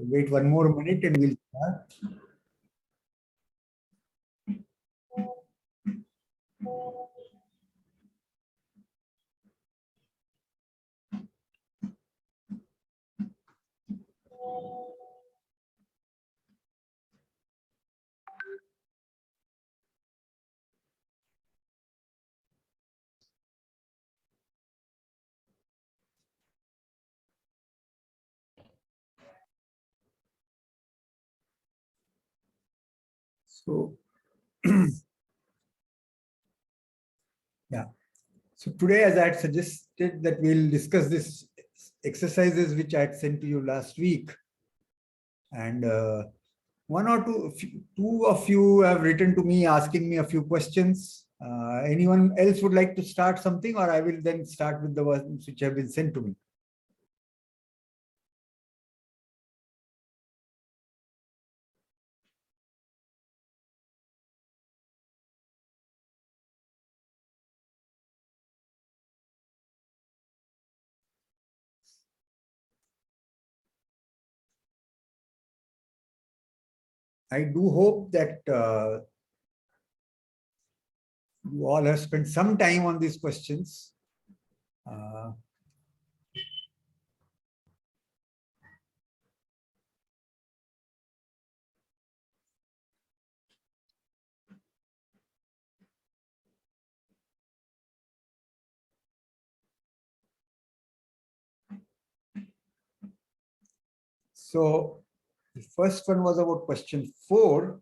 Wait one more minute and we'll start. So, yeah. So today, as I had suggested, that we'll discuss this exercises which I had sent to you last week. And one or two of you have written to me asking me a few questions. Anyone else would like to start something, or I will then start with the ones which have been sent to me? I do hope that you all have spent some time on these questions. So the first one was about question 4.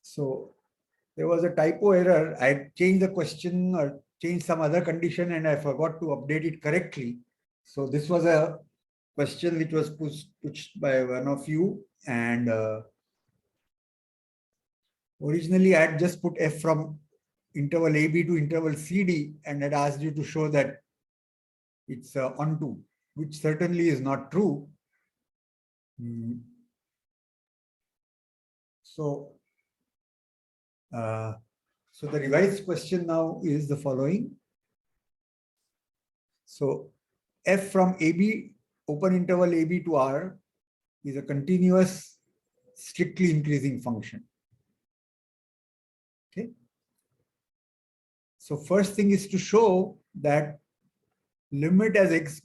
So there was a typo error. I changed the question or changed some other condition and I forgot to update it correctly. So this was a question which was pushed by one of you, and originally I had just put F from interval AB to interval CD and had asked you to show that it's onto, which certainly is not true. So the revised question now is the following. So F from AB, open interval AB to R, is a continuous, strictly increasing function. Okay. So first thing is to show that limit as x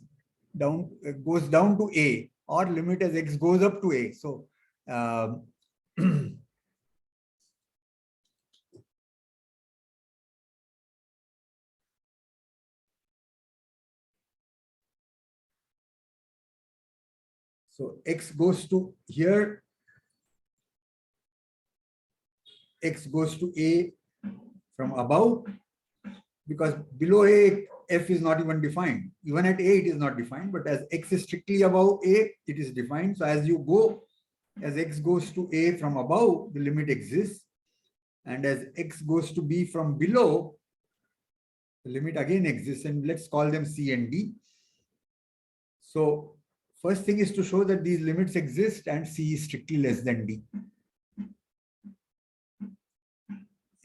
goes down to A, or limit as x goes up to A. So so x goes to here, x goes to A from above, because below A, F is not even defined. Even at A, it is not defined, but as x is strictly above A, it is defined. So as you go, as x goes to A from above, the limit exists. And as x goes to B from below, the limit again exists. And let's call them C and D. So first thing is to show that these limits exist and C is strictly less than D.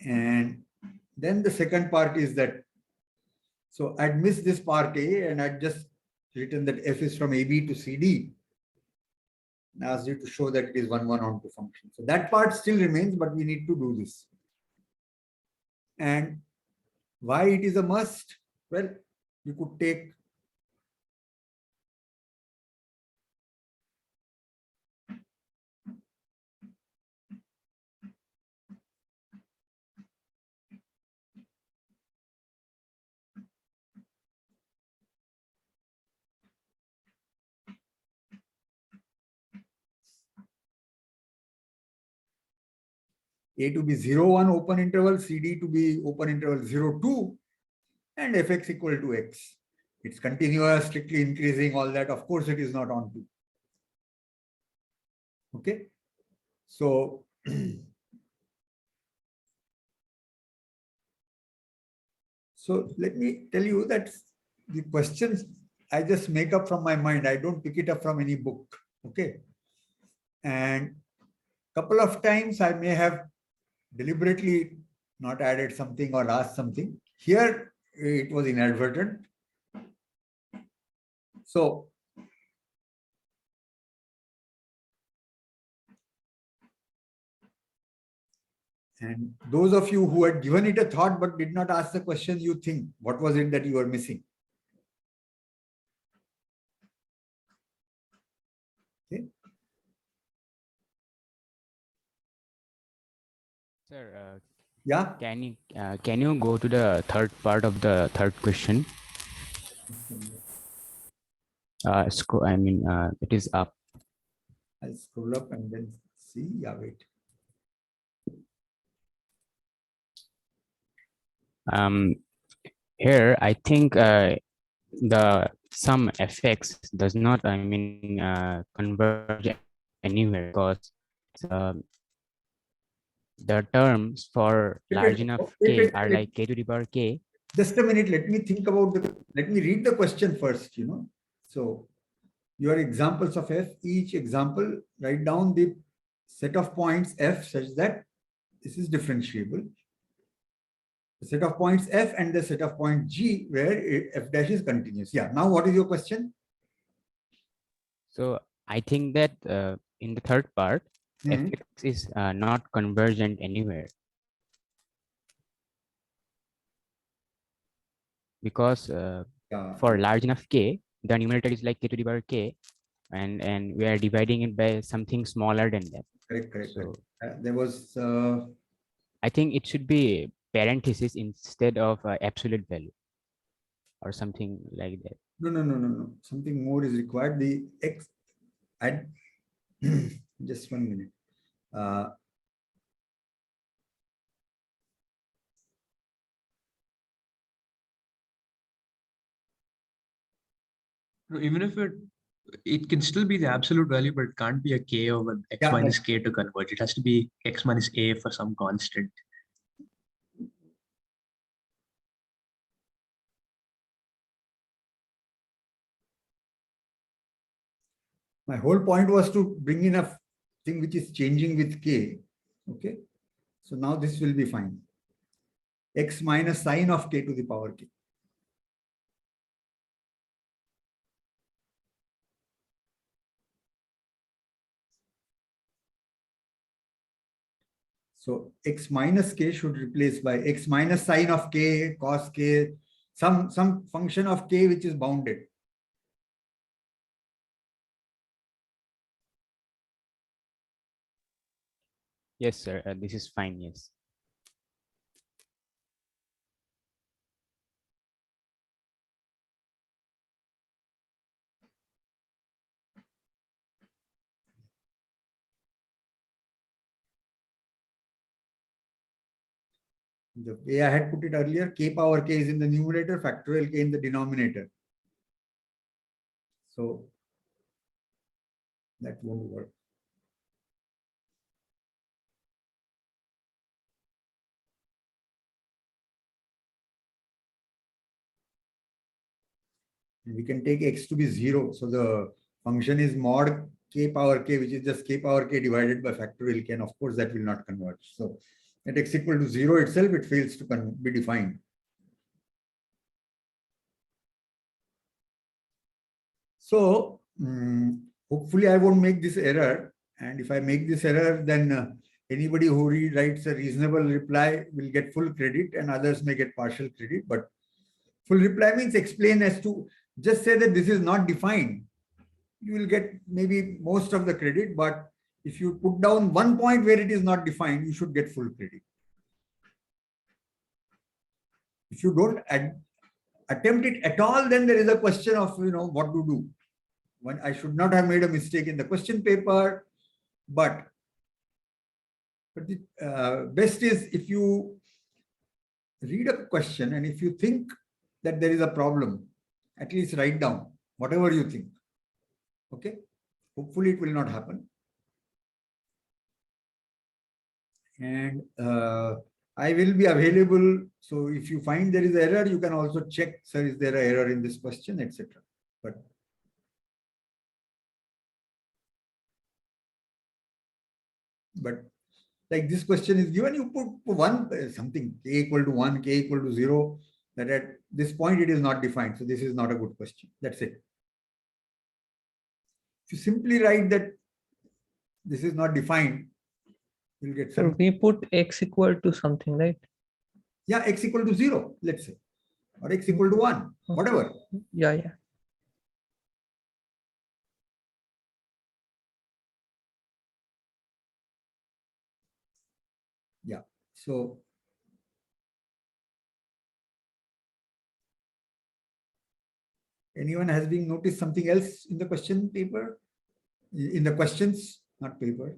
And then the second part is that, so I'd missed this part A and I'd just written that F is from AB to CD. And asked you to show that it is 1, 1 onto function. So that part still remains, but we need to do this. And why it is a must? Well, you could take A to be 0, 1 open interval, CD to be open interval 0, 2, and Fx equal to x. It's continuous, strictly increasing, all that. Of course, it is not onto. Okay. So, so let me tell you that the questions I just make up from my mind. I don't pick it up from any book. Okay. And couple of times I may have deliberately not added something or asked something. Here it was inadvertent. So and those of you who had given it a thought but did not ask the question, you think, what was it that you were missing? Okay. Sir, Yeah. can you go to the third part of the third question? It is up. I'll scroll up and then see. Yeah, wait. Here, I think the some fx does not, converge anywhere, because the terms for large enough k are like k to the power k. Just a minute. Let me think about let me read the question first, So your examples of f, each example, write down the set of points f such that this is differentiable. The set of points f and the set of point g where f dash is continuous. Yeah. Now, what is your question? So I think that in the third part, fx is not convergent anywhere, because for large enough k, the numerator is like k to the power k, and we are dividing it by something smaller than that. Correct. So there was. I think it should be parenthesis instead of absolute value, or something like that. No. Something more is required. The x. Just 1 minute. Even if it can still be the absolute value, but it can't be a k over x minus k to converge. It has to be x minus a for some constant. My whole point was to bring in a thing which is changing with k. Okay. So now this will be fine. X minus sine of k to the power k. So x minus k should replace by x minus sine of k, cos k, some function of k which is bounded. Yes, sir. This is fine. Yes. The way I had put it earlier, k power k is in the numerator, factorial k in the denominator. So that won't work. We can take x to be 0. So the function is mod k power k, which is just k power k divided by factorial k. And of course, that will not converge. So at x equal to 0 itself, it fails to be defined. So hopefully I won't make this error. And if I make this error, then anybody who writes a reasonable reply will get full credit and others may get partial credit. But full reply means explain as to, just say that this is not defined. You will get maybe most of the credit, but if you put down one point where it is not defined, you should get full credit. If you don't attempt it at all, then there is a question of, what to do. When I should not have made a mistake in the question paper, but the best is if you read a question and if you think that there is a problem, at least write down whatever you think. Okay. Hopefully it will not happen. And I will be available. So if you find there is error, you can also check, sir, is there an error in this question, etc. But like this question is given, you put one something k equal to 1, k equal to 0, that at this point it is not defined. So this is not a good question. That's it. If you simply write that this is not defined, you'll get So some. we put x equal to something, right? Yeah, x equal to 0, let's say, or x equal to 1, whatever. Yeah, yeah. Yeah. So anyone has been noticed something else in the question paper? In the questions, not paper.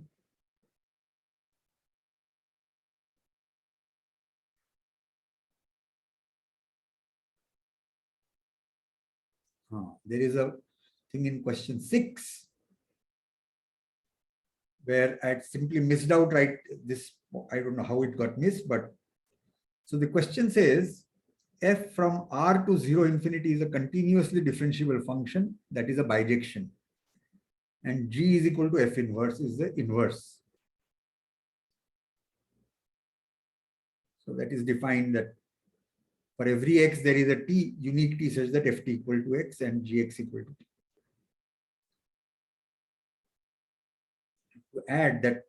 There is a thing in question 6 where I simply missed out, right? This, I don't know how it got missed, but so the question says f from r to 0 infinity is a continuously differentiable function that is a bijection, and g is equal to f inverse is the inverse. So that is defined that for every x there is a t, unique t, such that ft equal to x and gx equal to t. To add that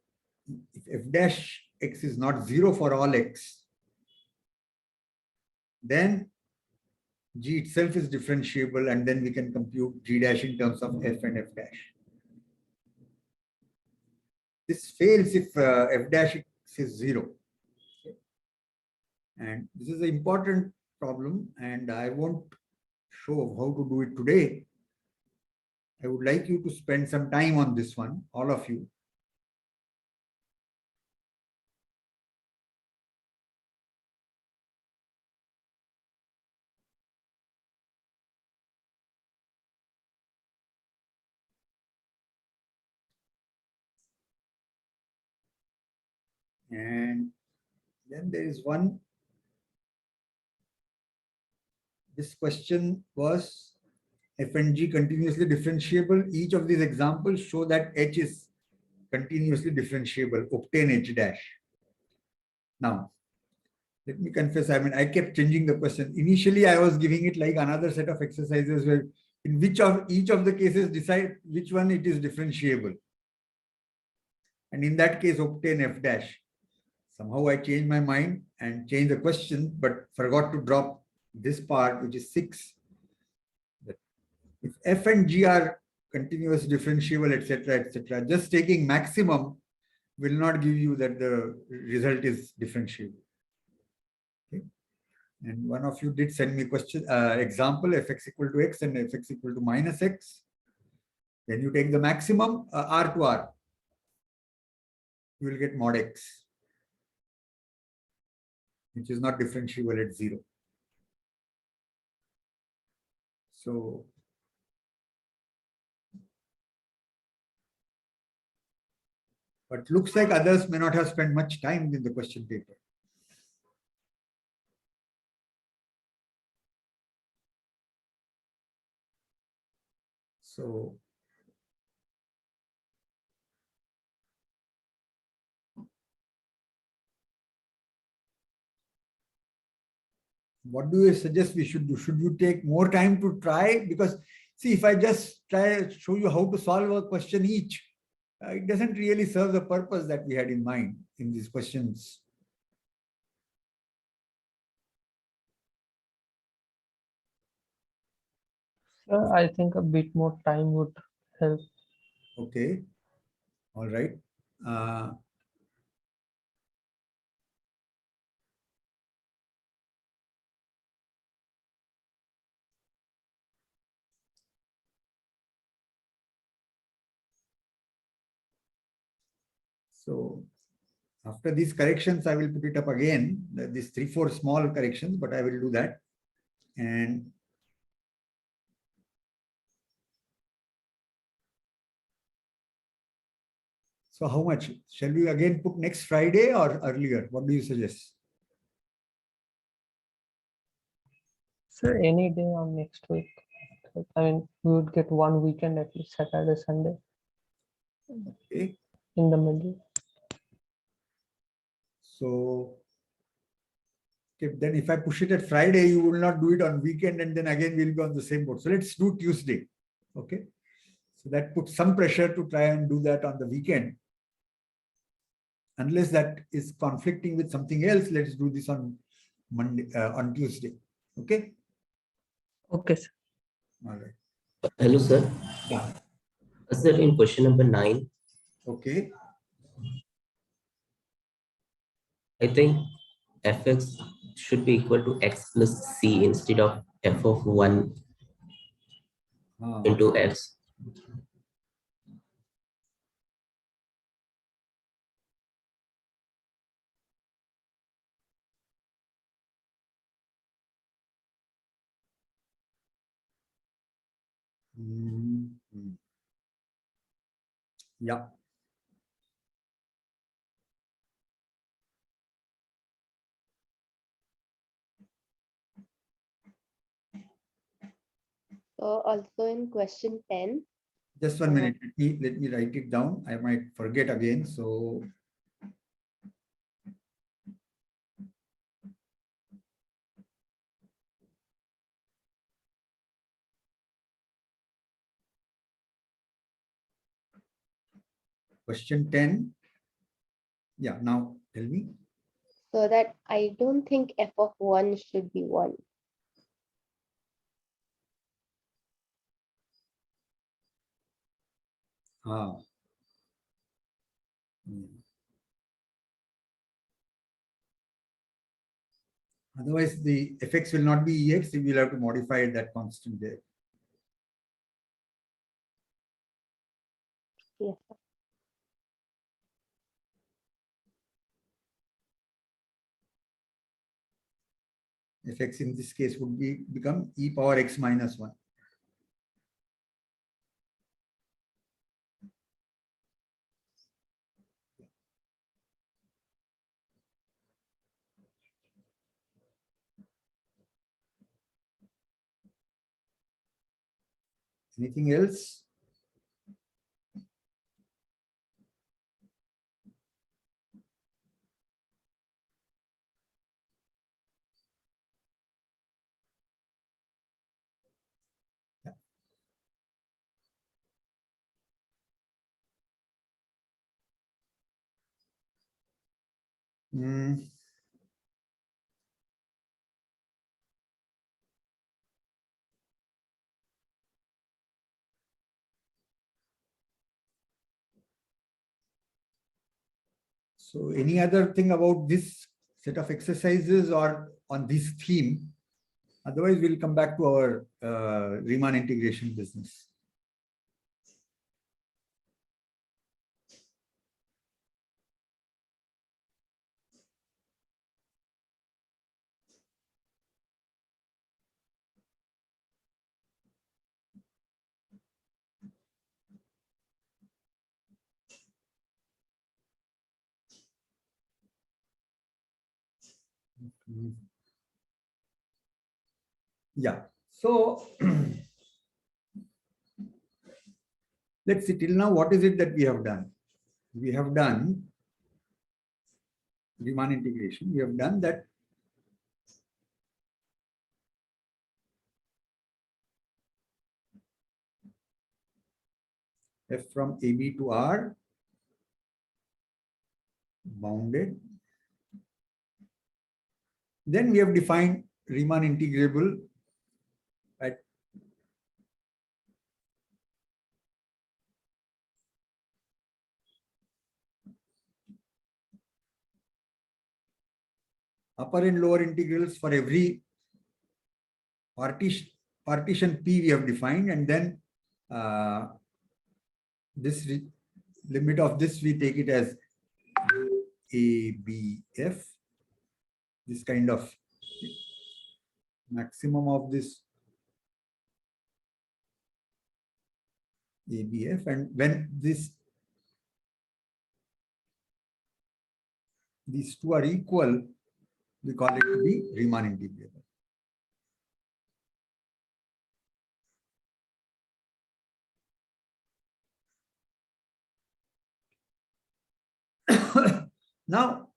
if f dash x is not 0 for all x, then g itself is differentiable, and then we can compute g dash in terms of f and f dash. This fails if f dash x is 0. And this is an important problem, and I won't show how to do it today. I would like you to spend some time on this one, all of you. And then there is one. This question was f and g continuously differentiable. Each of these examples show that h is continuously differentiable. Obtain h dash. Now, let me confess, I kept changing the question. Initially, I was giving it like another set of exercises where in which of each of the cases decide which one it is differentiable. And in that case, obtain f dash. Somehow I changed my mind and changed the question, but forgot to drop this part, which is 6. If f and g are continuous differentiable, etc., just taking maximum will not give you that the result is differentiable. Okay. And one of you did send me question example fx equal to x and fx equal to minus x. Then you take the maximum r to r. You will get mod x, which is not differentiable at 0. So but looks like others may not have spent much time in the question paper. So what do you suggest we should do? Should you take more time to try? Because see, if I just try to show you how to solve a question each, it doesn't really serve the purpose that we had in mind in these questions. Sir, I think a bit more time would help. Okay. All right. So after these corrections, I will put it up again. These 3-4 small corrections, but I will do that. And so how much? Shall we again put next Friday or earlier? What do you suggest? Sir, any day on next week. I mean, we would get one weekend at least, Saturday, Sunday Okay. in the middle. So okay, then if I push it at Friday, you will not do it on weekend, and then again we'll be on the same boat. So let's do Tuesday. Okay. So that puts some pressure to try and do that on the weekend. Unless that is conflicting with something else, let's do this on Monday, on Tuesday. Okay. Okay, sir. All right. Hello, sir. Yeah. Sir, in question number 9, Okay. I think fx should be equal to x plus c instead of f of 1 Ah, into x. mhm. Yeah. So also in question 10, Just 1 minute. Let me write it down. I might forget again. So question 10. Yeah, now tell me. so that I don't think f of 1 should be 1. Ah. Hmm. Otherwise, the fx will not be ex. We will have to modify that constant there. Yes. Fx in this case would become e power x minus 1. Anything else? Hmm. So any other thing about this set of exercises or on this theme? Otherwise, we'll come back to our Riemann integration business. Yeah. So let's see till now, what is it that we have done? We have done Riemann integration. We have done that f from AB to R bounded. Then we have defined Riemann integrable at upper and lower integrals for every partition P we have defined, and then this limit of this we take it as ABF. This kind of maximum of this ABF, and when these two are equal, we call it to be Riemann integrable. Now,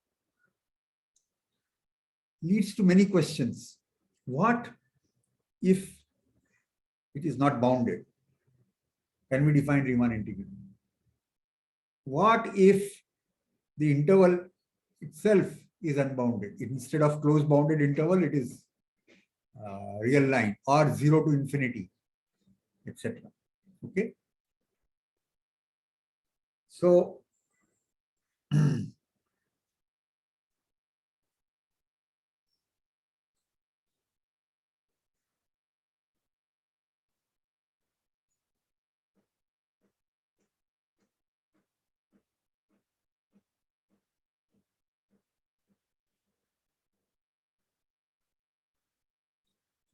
leads to many questions. What if it is not bounded? Can we define Riemann integral? What if the interval itself is unbounded? Instead of closed bounded interval, it is real line or 0 to infinity, etc. Okay. So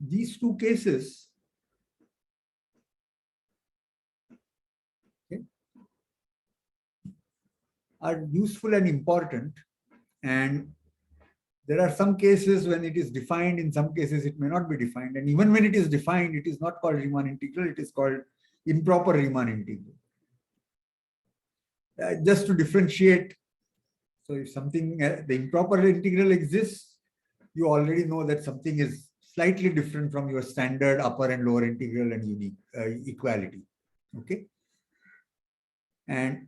these two cases, okay, are useful and important, and there are some cases when it is defined, in some cases it may not be defined, and even when it is defined, it is not called Riemann integral, it is called improper Riemann integral. Just to differentiate, so if something, the improper integral exists, you already know that something is slightly different from your standard upper and lower integral and unique equality. Okay. And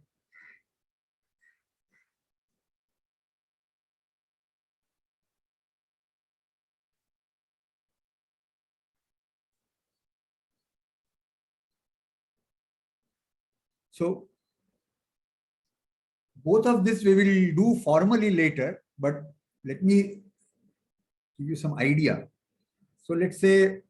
so both of this we will do formally later, but let me give you some idea. So let's say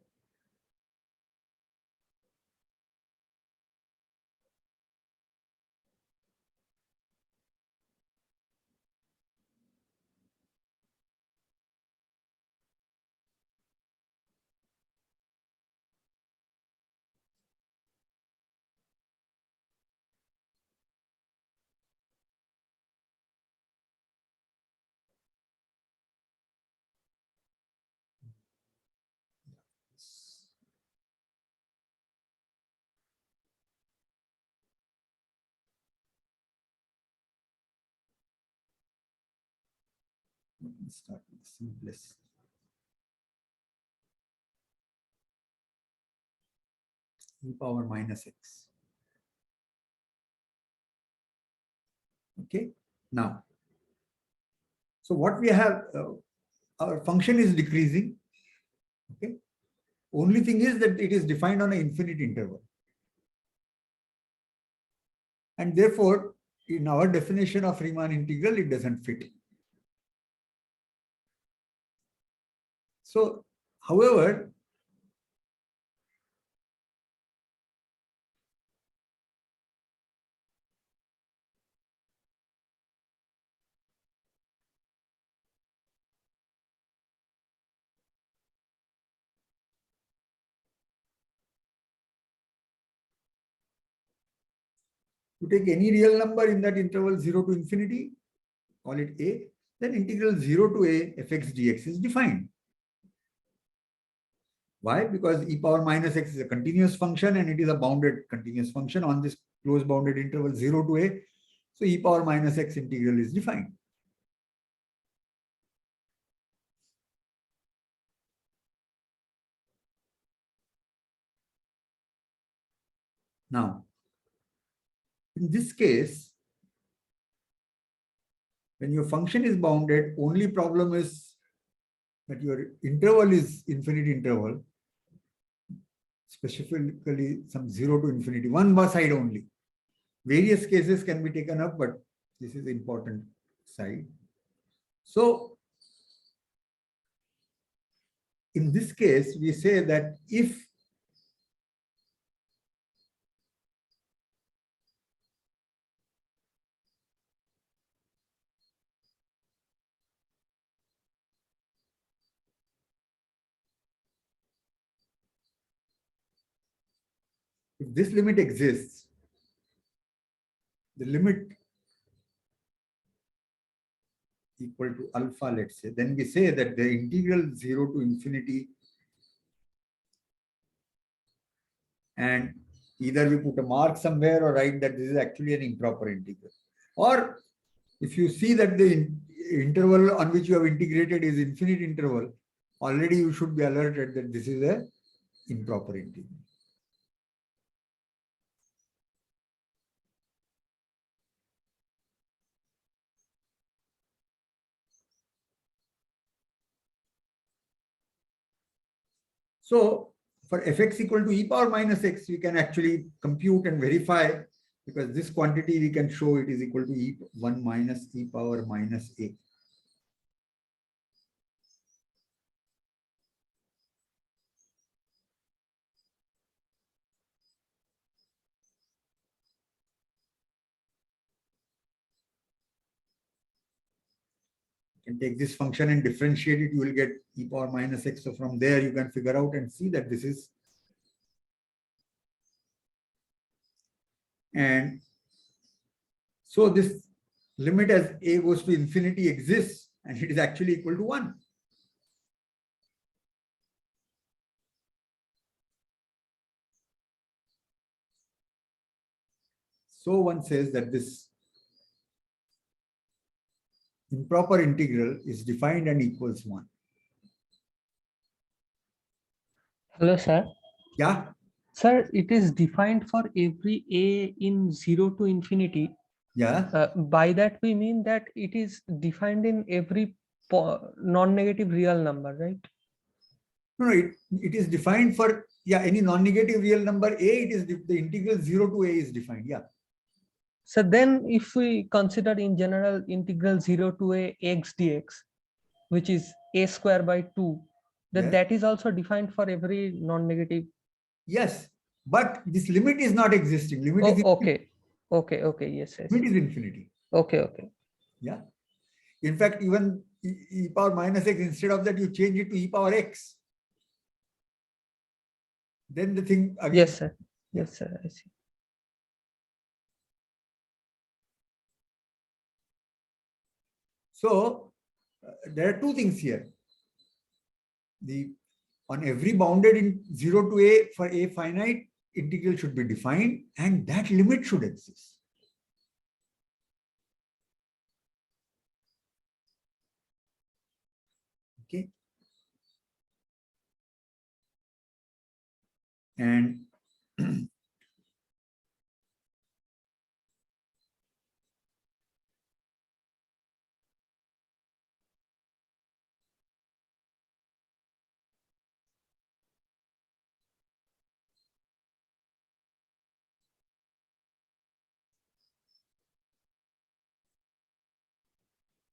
let me start with the simplest. E power minus x. Okay. Now, so what we have, our function is decreasing. Okay. Only thing is that it is defined on an infinite interval. And therefore, in our definition of Riemann integral, it doesn't fit. So, however, to take any real number in that interval 0 to infinity, call it a, then integral 0 to a fx dx is defined. Why? Because e power minus x is a continuous function and it is a bounded continuous function on this closed bounded interval 0 to a. So e power minus x integral is defined. Now, in this case, when your function is bounded, only problem is that your interval is infinite interval, specifically some 0 to infinity, one side only. Various cases can be taken up, but this is the important side. So, in this case, we say that if this limit exists, the limit equal to alpha, let's say, then we say that the integral 0 to infinity, and either we put a mark somewhere or write that this is actually an improper integral. Or if you see that the interval on which you have integrated is infinite interval, already you should be alerted that this is a improper integral. So for fx equal to e power minus x, we can actually compute and verify, because this quantity we can show it is equal to e1 minus e power minus a. You can take this function and differentiate it, you will get e power minus x. So from there you can figure out and see that this is, and so this limit as a goes to infinity exists, and it is actually equal to 1. So one says that this improper integral is defined and equals 1. Hello, sir. Yeah, Sir, it is defined for every a in 0 to infinity. yeah. By that we mean that it is defined in every non-negative real number, right? No, it is defined for, yeah, any non-negative real number a, it is the integral 0 to a is defined. Yeah. So then if we consider in general integral 0 to a x dx, which is a square by 2, then Yes. that is also defined for every non-negative. Yes, but this limit is not existing. Limit is Okay. Yes. limit is infinity. Okay. Yeah. In fact, even e power minus x, instead of that, you change it to e power x. Then the thing again. Yes, sir. Yes, sir. I see. So there are two things here. On every bounded in 0 to a for a finite, integral should be defined, and that limit should exist. Okay. And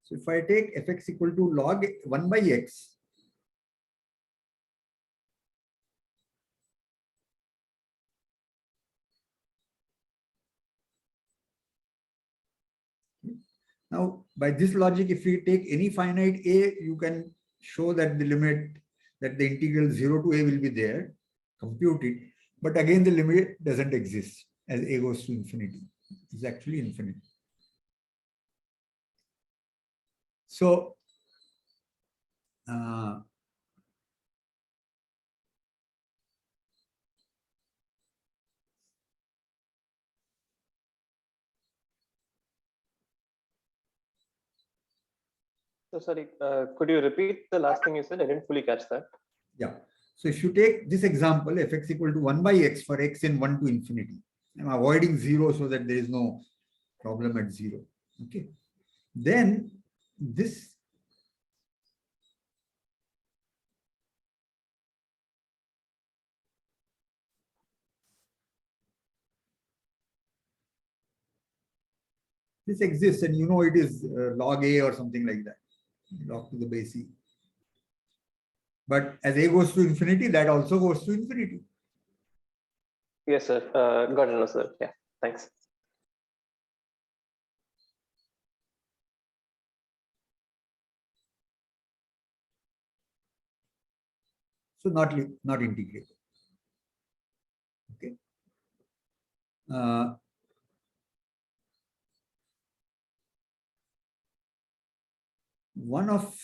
so if I take fx equal to log 1 by x, now by this logic, if we take any finite a, you can show that the limit, that the integral 0 to a will be there, compute it. But again, the limit doesn't exist as a goes to infinity. It's actually infinite. So So sorry, could you repeat the last thing you said? I didn't fully catch that. yeah. So if you take this example, fx equal to 1 by x for x in 1 to infinity, I'm avoiding 0 so that there is no problem at 0. Okay. Then this exists, and you know it is log a or something like that, log to the base e. But as a goes to infinity, that also goes to infinity. Yes, sir. Got it, sir. Yeah, thanks. So not integrated. Okay. One of,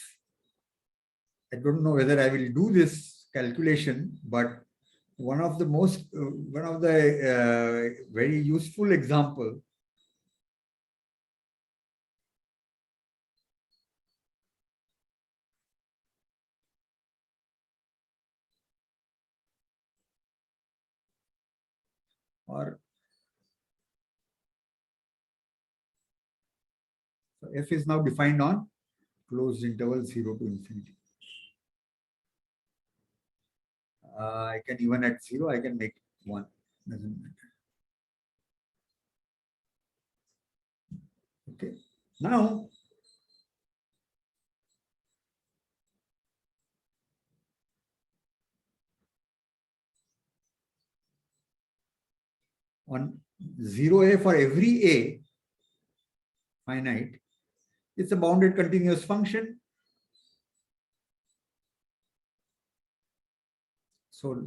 I don't know whether I will do this calculation, but one of the very useful example or so f is now defined on closed interval 0 to infinity. I can even at 0, I can make 1. Doesn't matter. Okay. Now, on 0a for every a finite, it's a bounded continuous function. So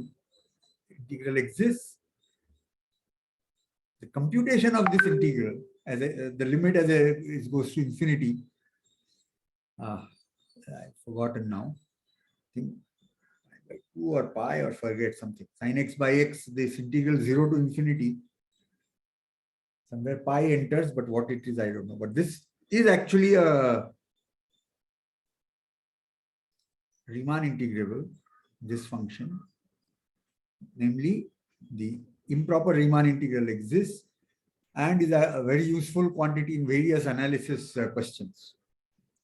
integral exists. The computation of this integral as the limit as it goes to infinity. I've forgotten now. I think by 2 or pi or forget something. Sin x by x, this integral 0 to infinity. Somewhere pi enters, but what it is, I don't know. But this is actually a Riemann integrable, this function. Namely, the improper Riemann integral exists and is a very useful quantity in various analysis questions.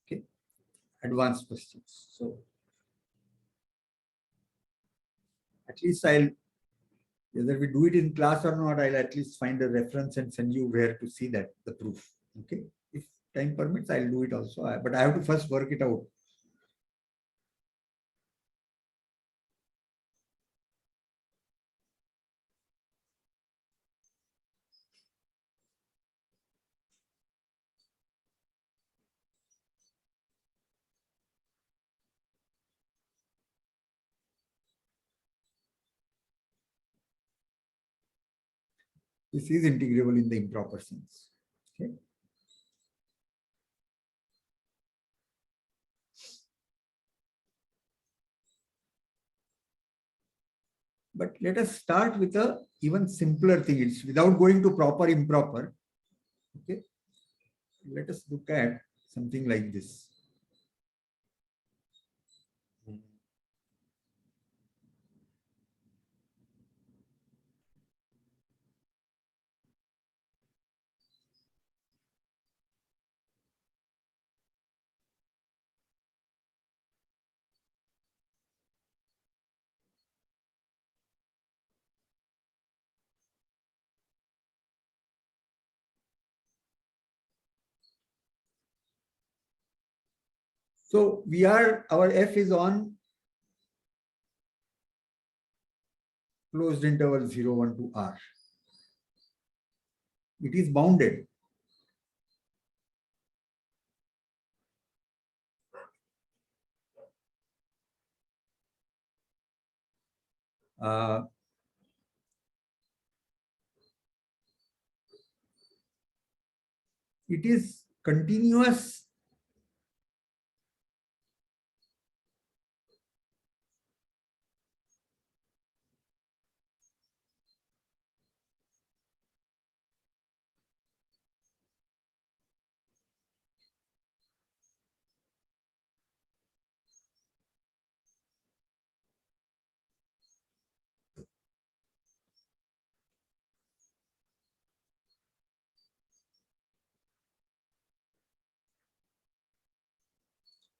Okay, advanced questions. So at least whether we do it in class or not, I'll at least find a reference and send you where to see that, the proof. Okay, if time permits, I'll do it also, but I have to first work it out. This is integrable in the improper sense. Okay. But let us start with a even simpler thing. It's without going to proper improper. Okay. Let us look at something like this. So our f is on closed interval 0, 1 to r. It is bounded. It is continuous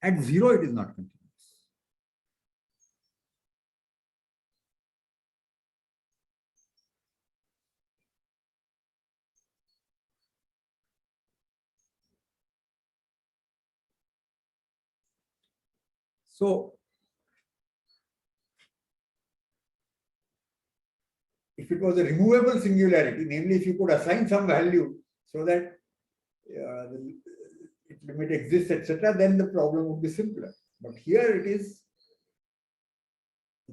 at 0, it is not continuous. So if it was a removable singularity, namely if you could assign some value so that the limit exists, etc., then the problem would be simpler. But here it is,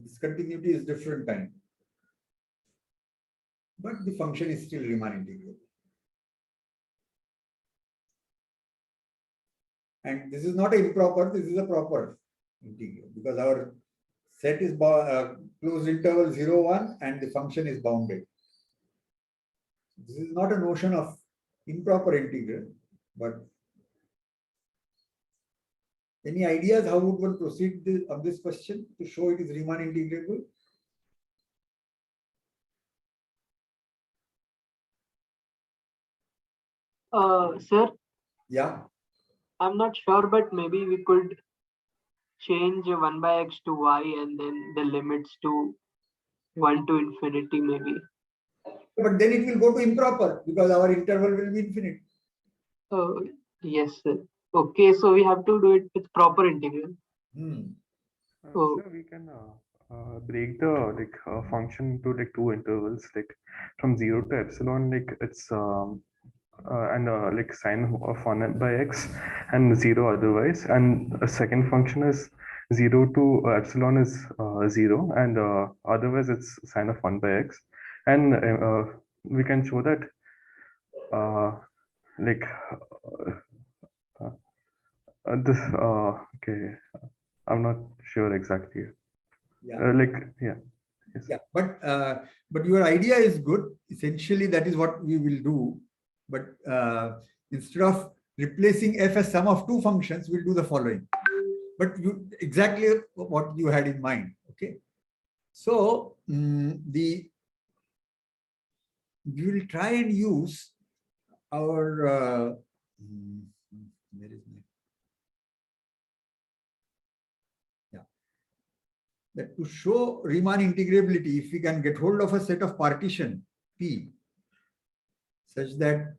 discontinuity is different kind. But the function is still Riemann integrable. And this is not an improper, this is a proper integral because our set is closed interval 0, 1 and the function is bounded. This is not a notion of improper integral, but any ideas how would one proceed on this question to show it is Riemann integrable? Sir, Yeah. I'm not sure, but maybe we could change 1 by x to y and then the limits to 1 to infinity maybe. But then it will go to improper because our interval will be infinite. Yes, sir. Okay, so we have to do it with proper integral. Oh. So we can break the function into like two intervals, like from 0 to epsilon, like it's like sine of 1 by x and 0 otherwise, and a second function is 0 to epsilon is 0, and otherwise it's sine of 1 by x, and we can show that like this okay, I'm not sure exactly. Yeah. Yes. Yeah, but your idea is good. Essentially, that is what we will do. But instead of replacing f as sum of two functions, we'll do the following. But exactly what you had in mind. Okay. So we will try and use our where is my that to show Riemann integrability, if we can get hold of a set of partition P such that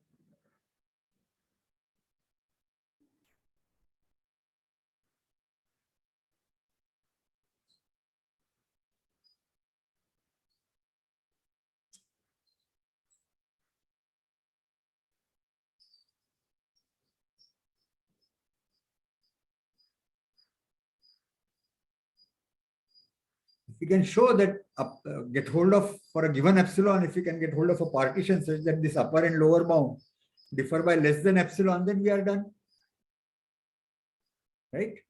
we can show that get hold of for a given epsilon, if we can get hold of a partition such that this upper and lower bound differ by less than epsilon, then we are done. Right?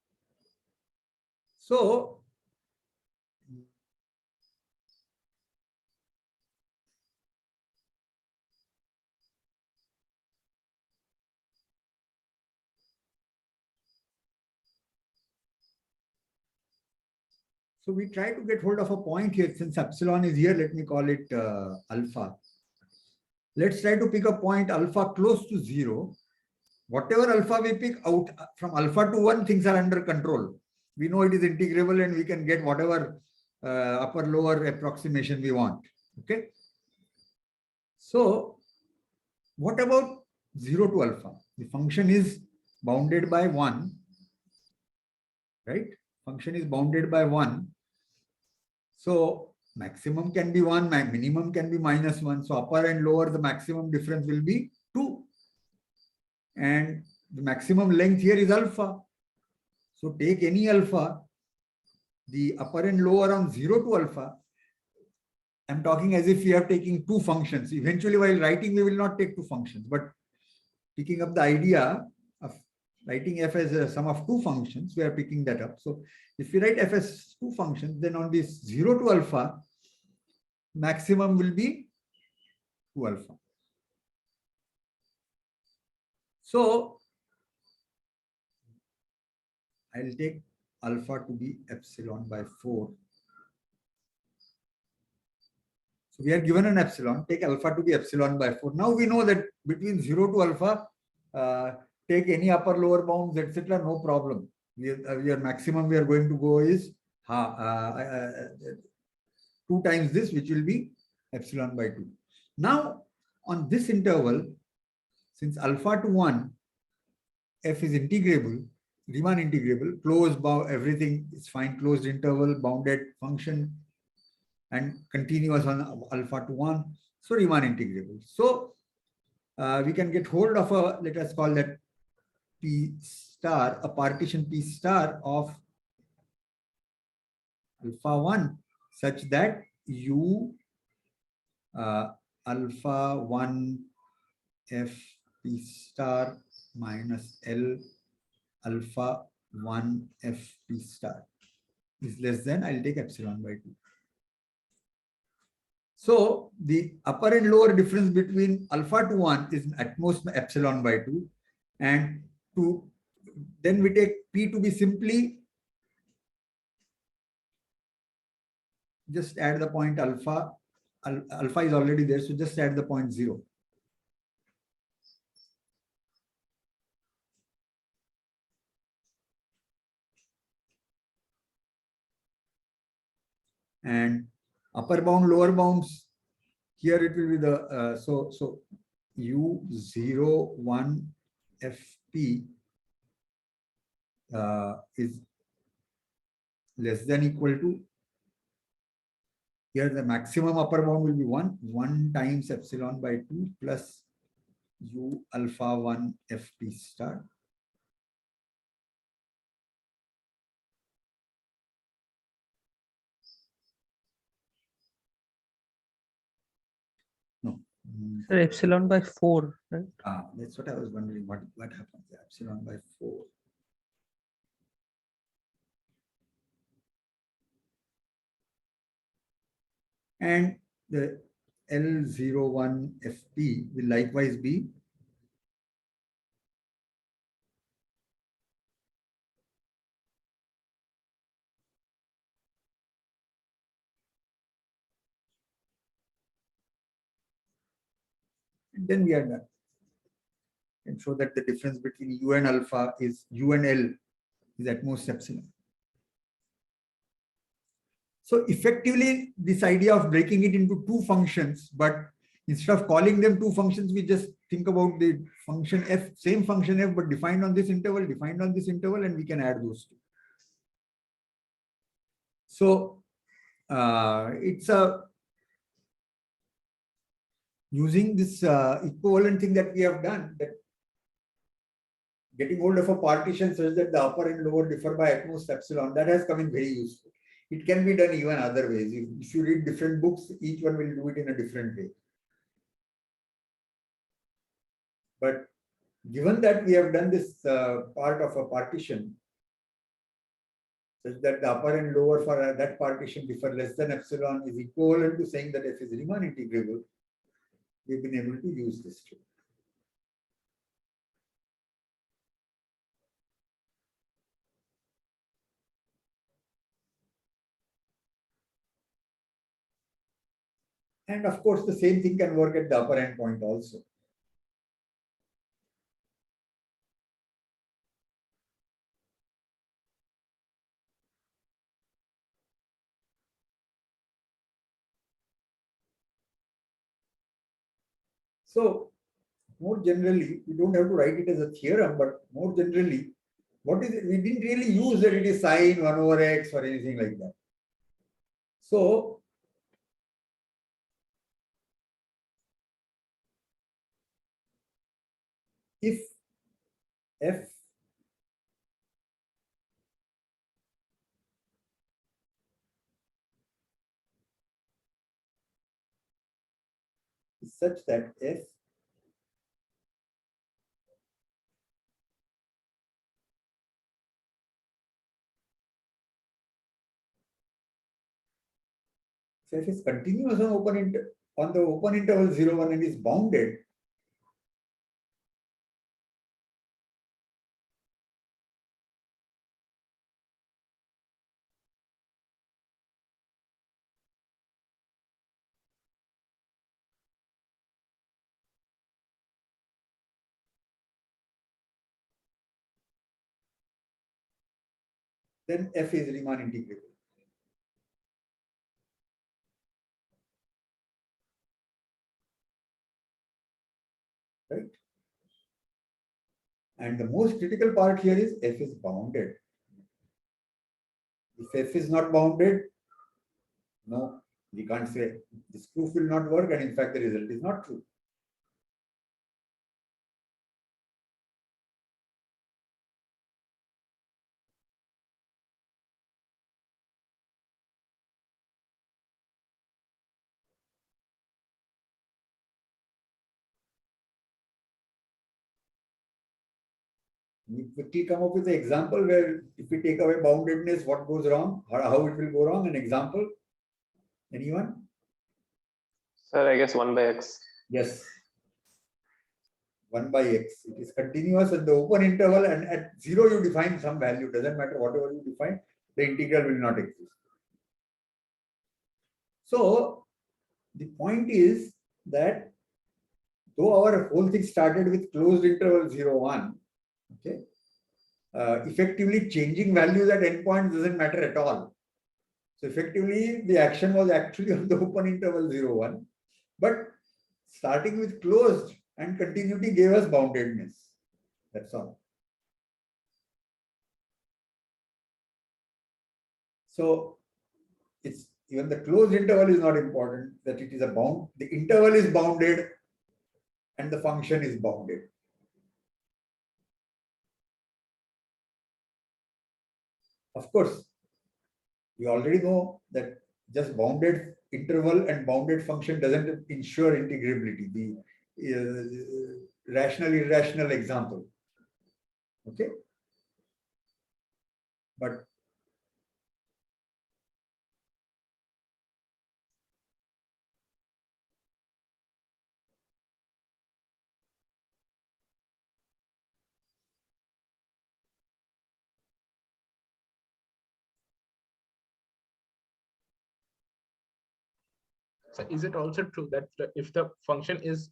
So we try to get hold of a point here. Since epsilon is here, let me call it alpha. Let's try to pick a point alpha close to 0. Whatever alpha we pick out from alpha to 1, things are under control. We know it is integrable and we can get whatever upper lower approximation we want. Okay. So what about 0 to alpha? The function is bounded by 1. Right? Function is bounded by 1. So maximum can be 1, minimum can be -1. So upper and lower, the maximum difference will be 2. And the maximum length here is alpha. So take any alpha, the upper and lower on 0 to alpha. I'm talking as if we are taking two functions. Eventually, while writing, we will not take two functions, but picking up the idea of writing f as a sum of two functions, we are picking that up. So if we write f as two functions, then on this 0 to alpha, maximum will be 2 alpha. So I'll take alpha to be epsilon by 4. So we are given an epsilon, take alpha to be epsilon by 4. Now we know that between 0 to alpha, take any upper lower bounds, etc. No problem. Our maximum we are going to go is 2 times this, which will be epsilon by 2. Now on this interval, since alpha to 1, f is integrable, Riemann integrable, closed bound, everything is fine, closed interval, bounded function, and continuous on alpha to 1. So Riemann integrable. So we can get hold of a, let us call that P star, a partition P star of alpha 1 such that U alpha 1 F P star minus L alpha 1 F P star is less than, I'll take epsilon by 2. So the upper and lower difference between alpha to 1 is at most epsilon by 2. And then we take P to be simply, just add the point alpha. Alpha is already there, so just add the point 0. and upper bound, lower bounds. Here it will be the so U01 FP is less than equal to, here the maximum upper bound will be 1 times epsilon by 2 plus U alpha 1 FP star. No. Sir, epsilon by 4, right? That's what I was wondering. What happens? Epsilon by 4. And the L01 FP will likewise be and then we are done. And show that the difference between U and alpha is U and L is at most epsilon. So effectively, this idea of breaking it into two functions, but instead of calling them two functions, we just think about the function f, same function f, but defined on this interval, and we can add those two. So it's a using this equivalent thing that we have done, that getting hold of a partition such that the upper and lower differ by at most epsilon, that has come in very useful. It can be done even other ways. If you read different books, each one will do it in a different way. But given that we have done this part of a partition, such that the upper and lower for that partition differ less than epsilon is equivalent to saying that f is Riemann integrable, we've been able to use this trick. And of course, the same thing can work at the upper end point also. So more generally, we don't have to write it as a theorem, but more generally, what is it? We didn't really use that it is sine 1 over x or anything like that. So if f is such that f is continuous on the open interval 0, 1 and is bounded, then f is Riemann integrable. Right? And the most critical part here is f is bounded. If f is not bounded, no, we can't say this proof will not work, and in fact the result is not true. We quickly come up with an example where if we take away boundedness, what goes wrong, or how it will go wrong. An example? Anyone? Sir, I guess 1 by x. Yes. 1 by x. It is continuous at the open interval, and at 0 you define some value. Doesn't matter whatever you define, the integral will not exist. So the point is that though our whole thing started with closed interval 0, 1, okay, effectively changing values at endpoints doesn't matter at all. So effectively, the action was actually on the open interval 0, 1. But starting with closed and continuity gave us boundedness. That's all. So it's even the closed interval is not important, that it is a bound. The interval is bounded and the function is bounded. Of course, we already know that just bounded interval and bounded function doesn't ensure integrability. The rational irrational example. Okay. But So is it also true that if the function is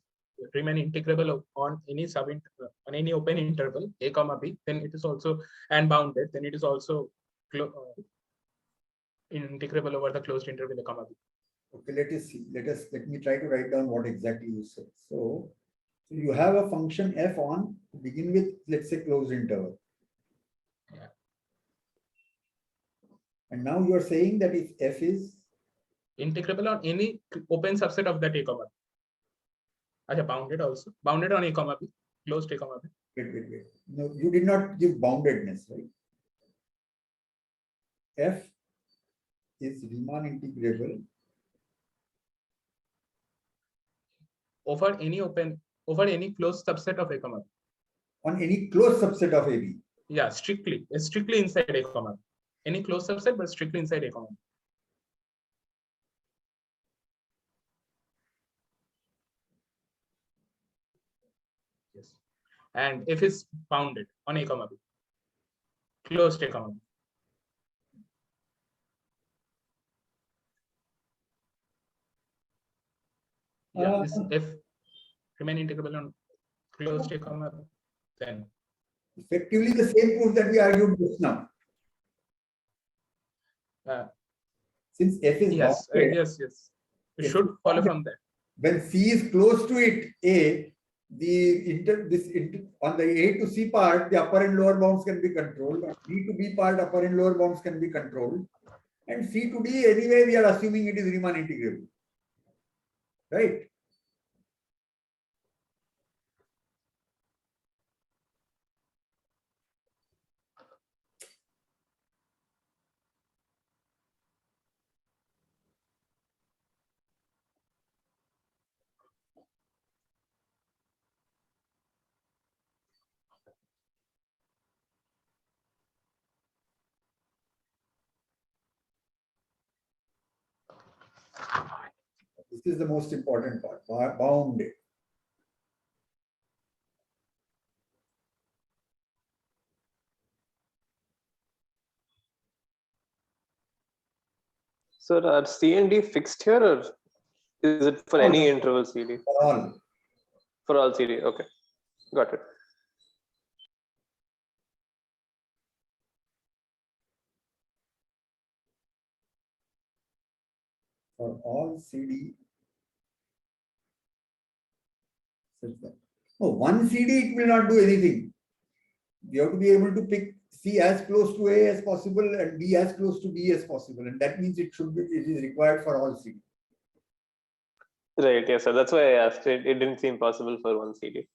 remain integrable on any on any open interval a comma b, then it is also and bounded, then it is also integrable over the closed interval a comma b. okay, let us see. Let me try to write down what exactly you said. So you have a function f on begin with, let's say, closed interval. Yeah. And now you are saying that if f is integrable on any open subset of that a comma b. Okay, bounded also. Bounded on a comma b, closed a comma b. wait. No, you did not give boundedness, right? F is Riemann integrable over any closed subset of a comma b. on any closed subset of AB. Yeah, strictly inside a comma b. Any closed subset, but strictly inside a comma b. Yes. And if it's bounded on a comma b, closed a comma b. Yeah, this if remain integrable on closed a comma b, then Effectively the same proof that we argued just now. Since f is yes, bounded, yes. It Yes. should follow from that. when C is close to it, A, on the A to C part, the upper and lower bounds can be controlled. On B to B part, upper and lower bounds can be controlled. And C to D, anyway, we are assuming it is Riemann integrable. Right? This is the most important part, bounded. So are C and D fixed here, or is it for any interval CD? For all. For all CD, okay. Got it. For all CD. No, one CD, it will not do anything. You have to be able to pick C as close to A as possible and B as close to B as possible. And that means it is required for all CD. Right, yes, so that's why I asked it. It didn't seem possible for one CD.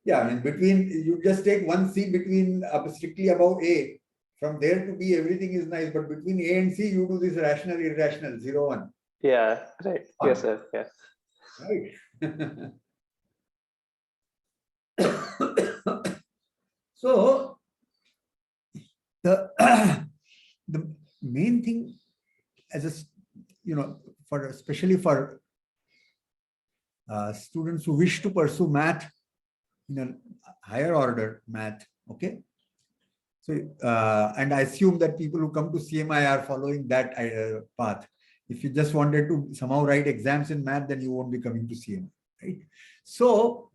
Yeah, I mean, you just take one C between strictly above A. From there to B, everything is nice. But between A and C, you do this rational, irrational, 0, 1. Yeah, right. Yes, sir. Yeah. Right. So the main thing, as a especially for students who wish to pursue math in a higher order math, okay. So and I assume that people who come to CMI are following that path. If you just wanted to somehow write exams in math, then you won't be coming to CMI, right? So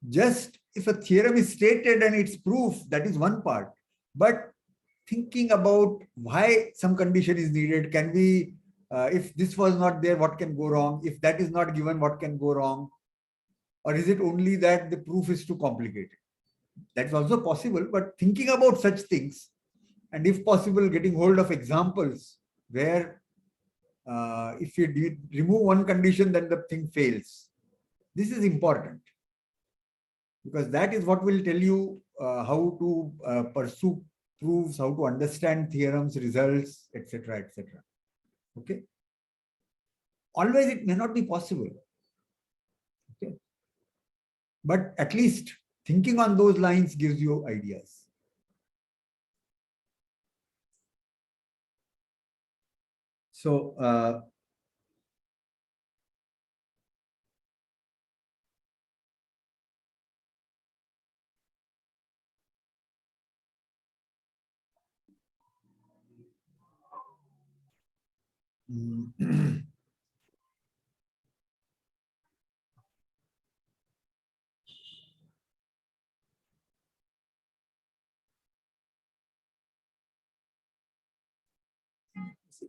just if a theorem is stated and its proof, that is one part. But thinking about why some condition is needed. Can we, if this was not there, what can go wrong? If that is not given, what can go wrong? Or is it only that the proof is too complicated? That's also possible, but thinking about such things, and if possible, getting hold of examples where if you remove one condition, then the thing fails. This is important, because that is what will tell you how to pursue proofs, how to understand theorems, results, etc., etc. Okay. Always it may not be possible. Okay. But at least thinking on those lines gives you ideas. So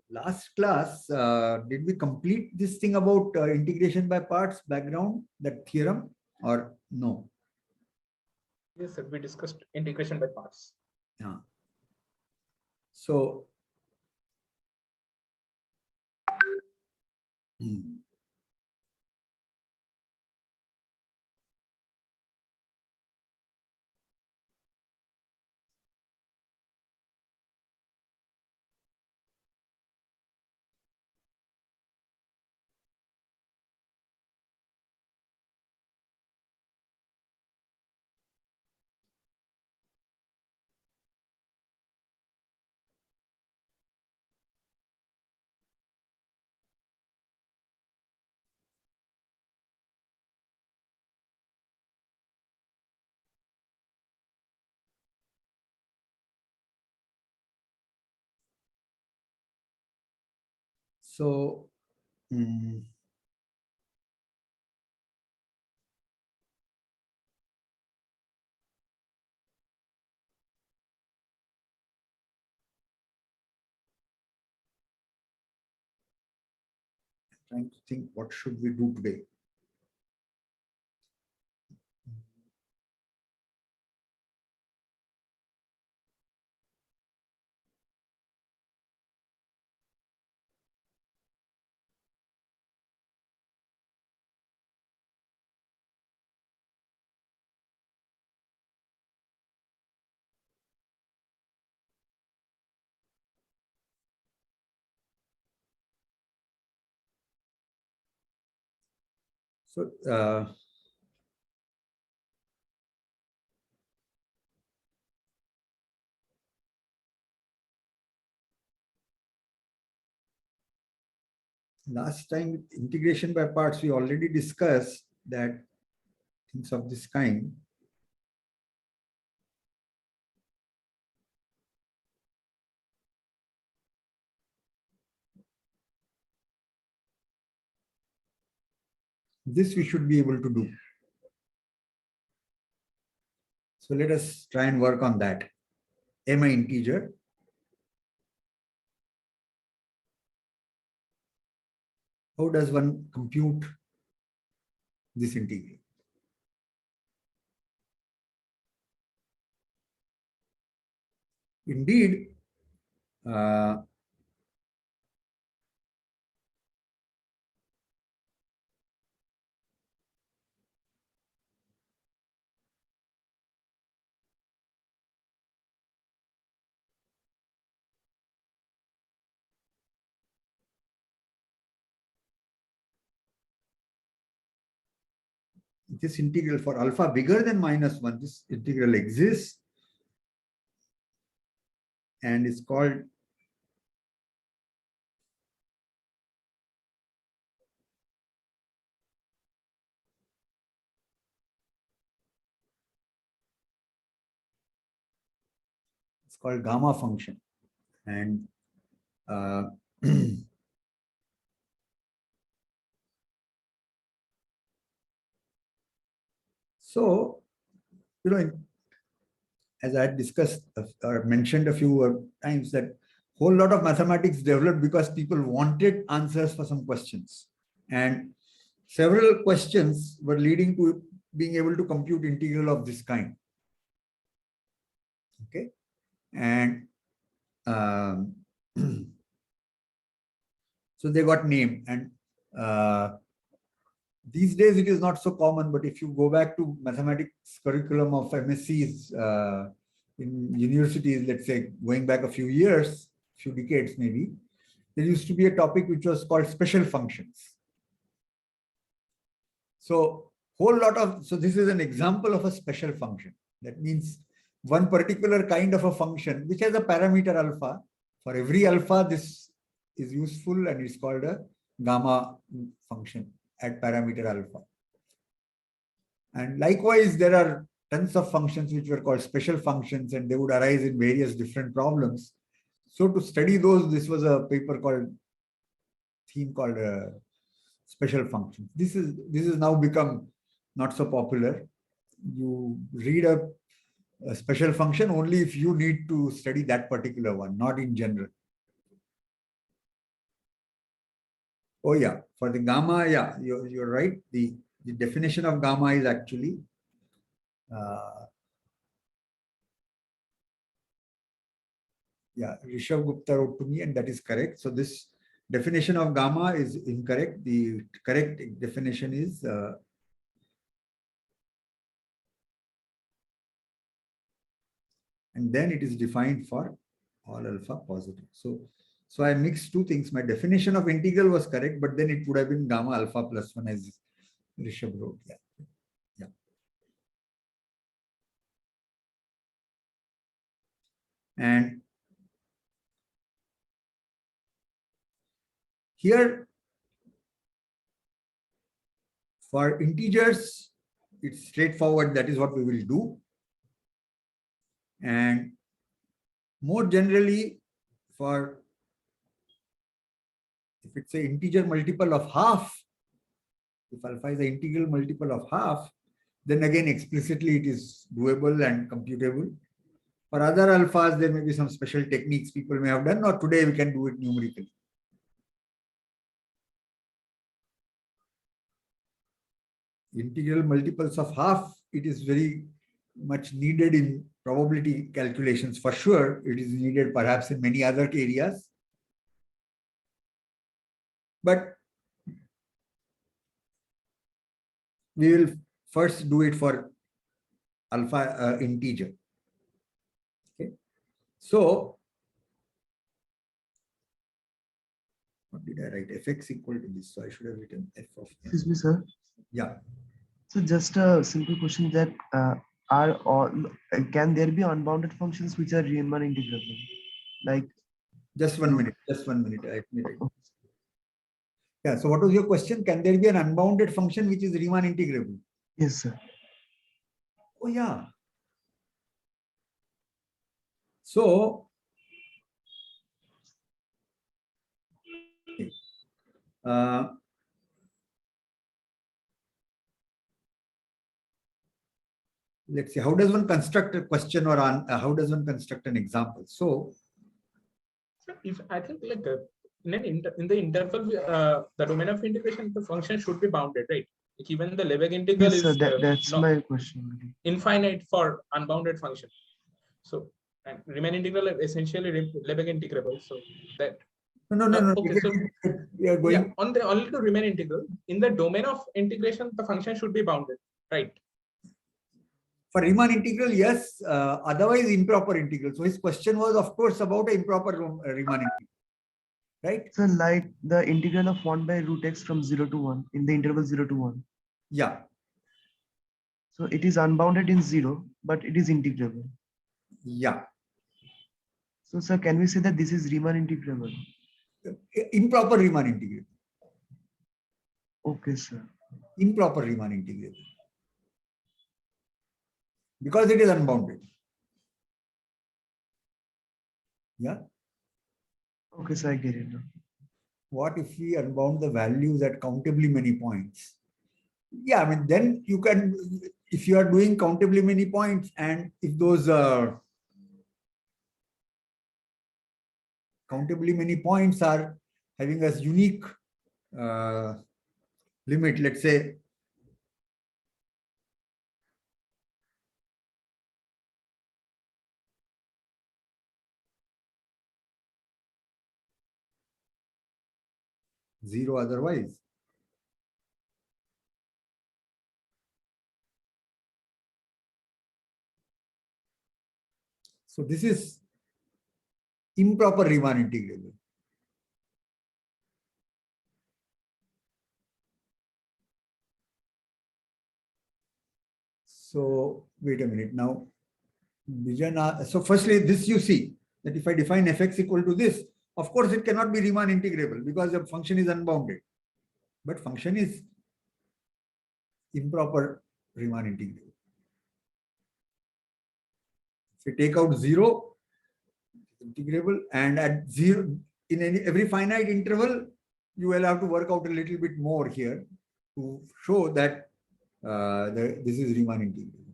last class, did we complete this thing about integration by parts background, that theorem, or no? Yes, sir. We discussed integration by parts. Yeah. So, so trying to think, what should we do today? So, last time, integration by parts, we already discussed that things of this kind. This we should be able to do. So let us try and work on that. M an integer. How does one compute this integral? Indeed, this integral for alpha bigger than -1, this integral exists and is called gamma function. And so, as I had discussed or mentioned a few times, that whole lot of mathematics developed because people wanted answers for some questions. And several questions were leading to being able to compute integral of this kind. Okay. And so they got named. And these days it is not so common, but if you go back to mathematics curriculum of MSCs in universities, let's say going back a few years, few decades maybe, there used to be a topic which was called special functions. So this is an example of a special function. That means one particular kind of a function which has a parameter alpha. For every alpha, this is useful and it's called a gamma function at parameter alpha. And likewise, there are tons of functions which were called special functions, and they would arise in various different problems. So to study those, this was a paper called special functions. This is now become not so popular. You read a special function only if you need to study that particular one, not in general. Oh yeah, for the gamma, yeah, you're right. The definition of gamma is actually yeah, Rishabh Gupta wrote to me, and that is correct. So this definition of gamma is incorrect. The correct definition is and then it is defined for all alpha positive. So I mixed two things. My definition of integral was correct, but then it would have been gamma alpha plus 1 as Rishabh wrote. Yeah. Yeah. And here for integers, it's straightforward. That is what we will do. And more generally, if it's an integer multiple of half, if alpha is an integral multiple of half, then again explicitly it is doable and computable. For other alphas, there may be some special techniques people may have done, or today we can do it numerically. Integral multiples of half, it is very much needed in probability calculations. For sure, it is needed perhaps in many other areas. But we will first do it for alpha integer. Okay. So what did I write? Fx equal to this. So I should have written f of. Excuse me, sir. Yeah. So just a simple question that can there be unbounded functions which are Riemann integrable? Like just 1 minute. Just 1 minute. Let me write. Yeah. So what was your question? Can there be an unbounded function which is Riemann integrable? Yes, sir. Oh yeah. So let's see, how does one construct a question, or how does one construct an example? So if I think like in the interval, the domain of integration, the function should be bounded, right? Like even the Lebesgue integral yes, is sir, that's my question. Infinite for unbounded function. So and Riemann integral is essentially Lebesgue integrable. So that no. Okay, so we are going on the only to Riemann integral. In the domain of integration, the function should be bounded, right? For Riemann integral, yes. Otherwise, improper integral. So his question was, of course, about an improper Riemann integral, right? So like the integral of 1 by root x from 0 to 1 in the interval 0 to 1. Yeah. So it is unbounded in 0, but it is integrable. Yeah. So sir, can we say that this is Riemann integrable? Improper Riemann integral. Okay, sir. Improper Riemann integral. Because it is unbounded. Yeah. Okay, so I get it now. What if we unbound the values at countably many points? Yeah, I mean, then you can, if you are doing countably many points, and if those countably many points are having a unique limit, let's say zero otherwise. So this is improper Riemann integrable. So wait a minute now. So firstly, this you see that if I define fx equal to this, of course it cannot be Riemann integrable because the function is unbounded. But function is improper Riemann integrable. If you take out 0, integrable, and at 0 in every finite interval, you will have to work out a little bit more here to show that this is Riemann integrable.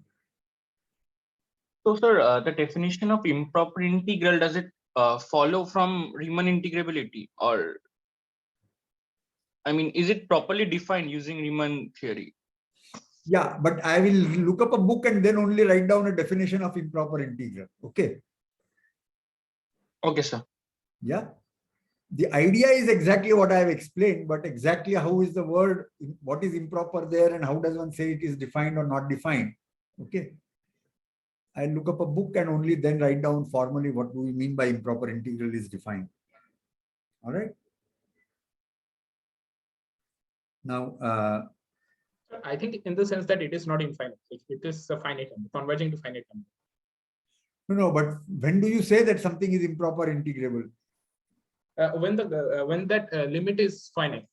So, sir, the definition of improper integral, does it follow from Riemann integrability, or I mean, is it properly defined using Riemann theory? Yeah, but I will look up a book and then only write down a definition of improper integral. Okay. Okay, sir. Yeah. The idea is exactly what I have explained, but exactly how is the word, what is improper there, and how does one say it is defined or not defined? Okay. I'll look up a book and only then write down formally what do we mean by improper integral is defined. All right. Now, I think in the sense that it is not infinite. It is a finite number, converging to finite number. No, but when do you say that something is improper integrable? When that limit is finite.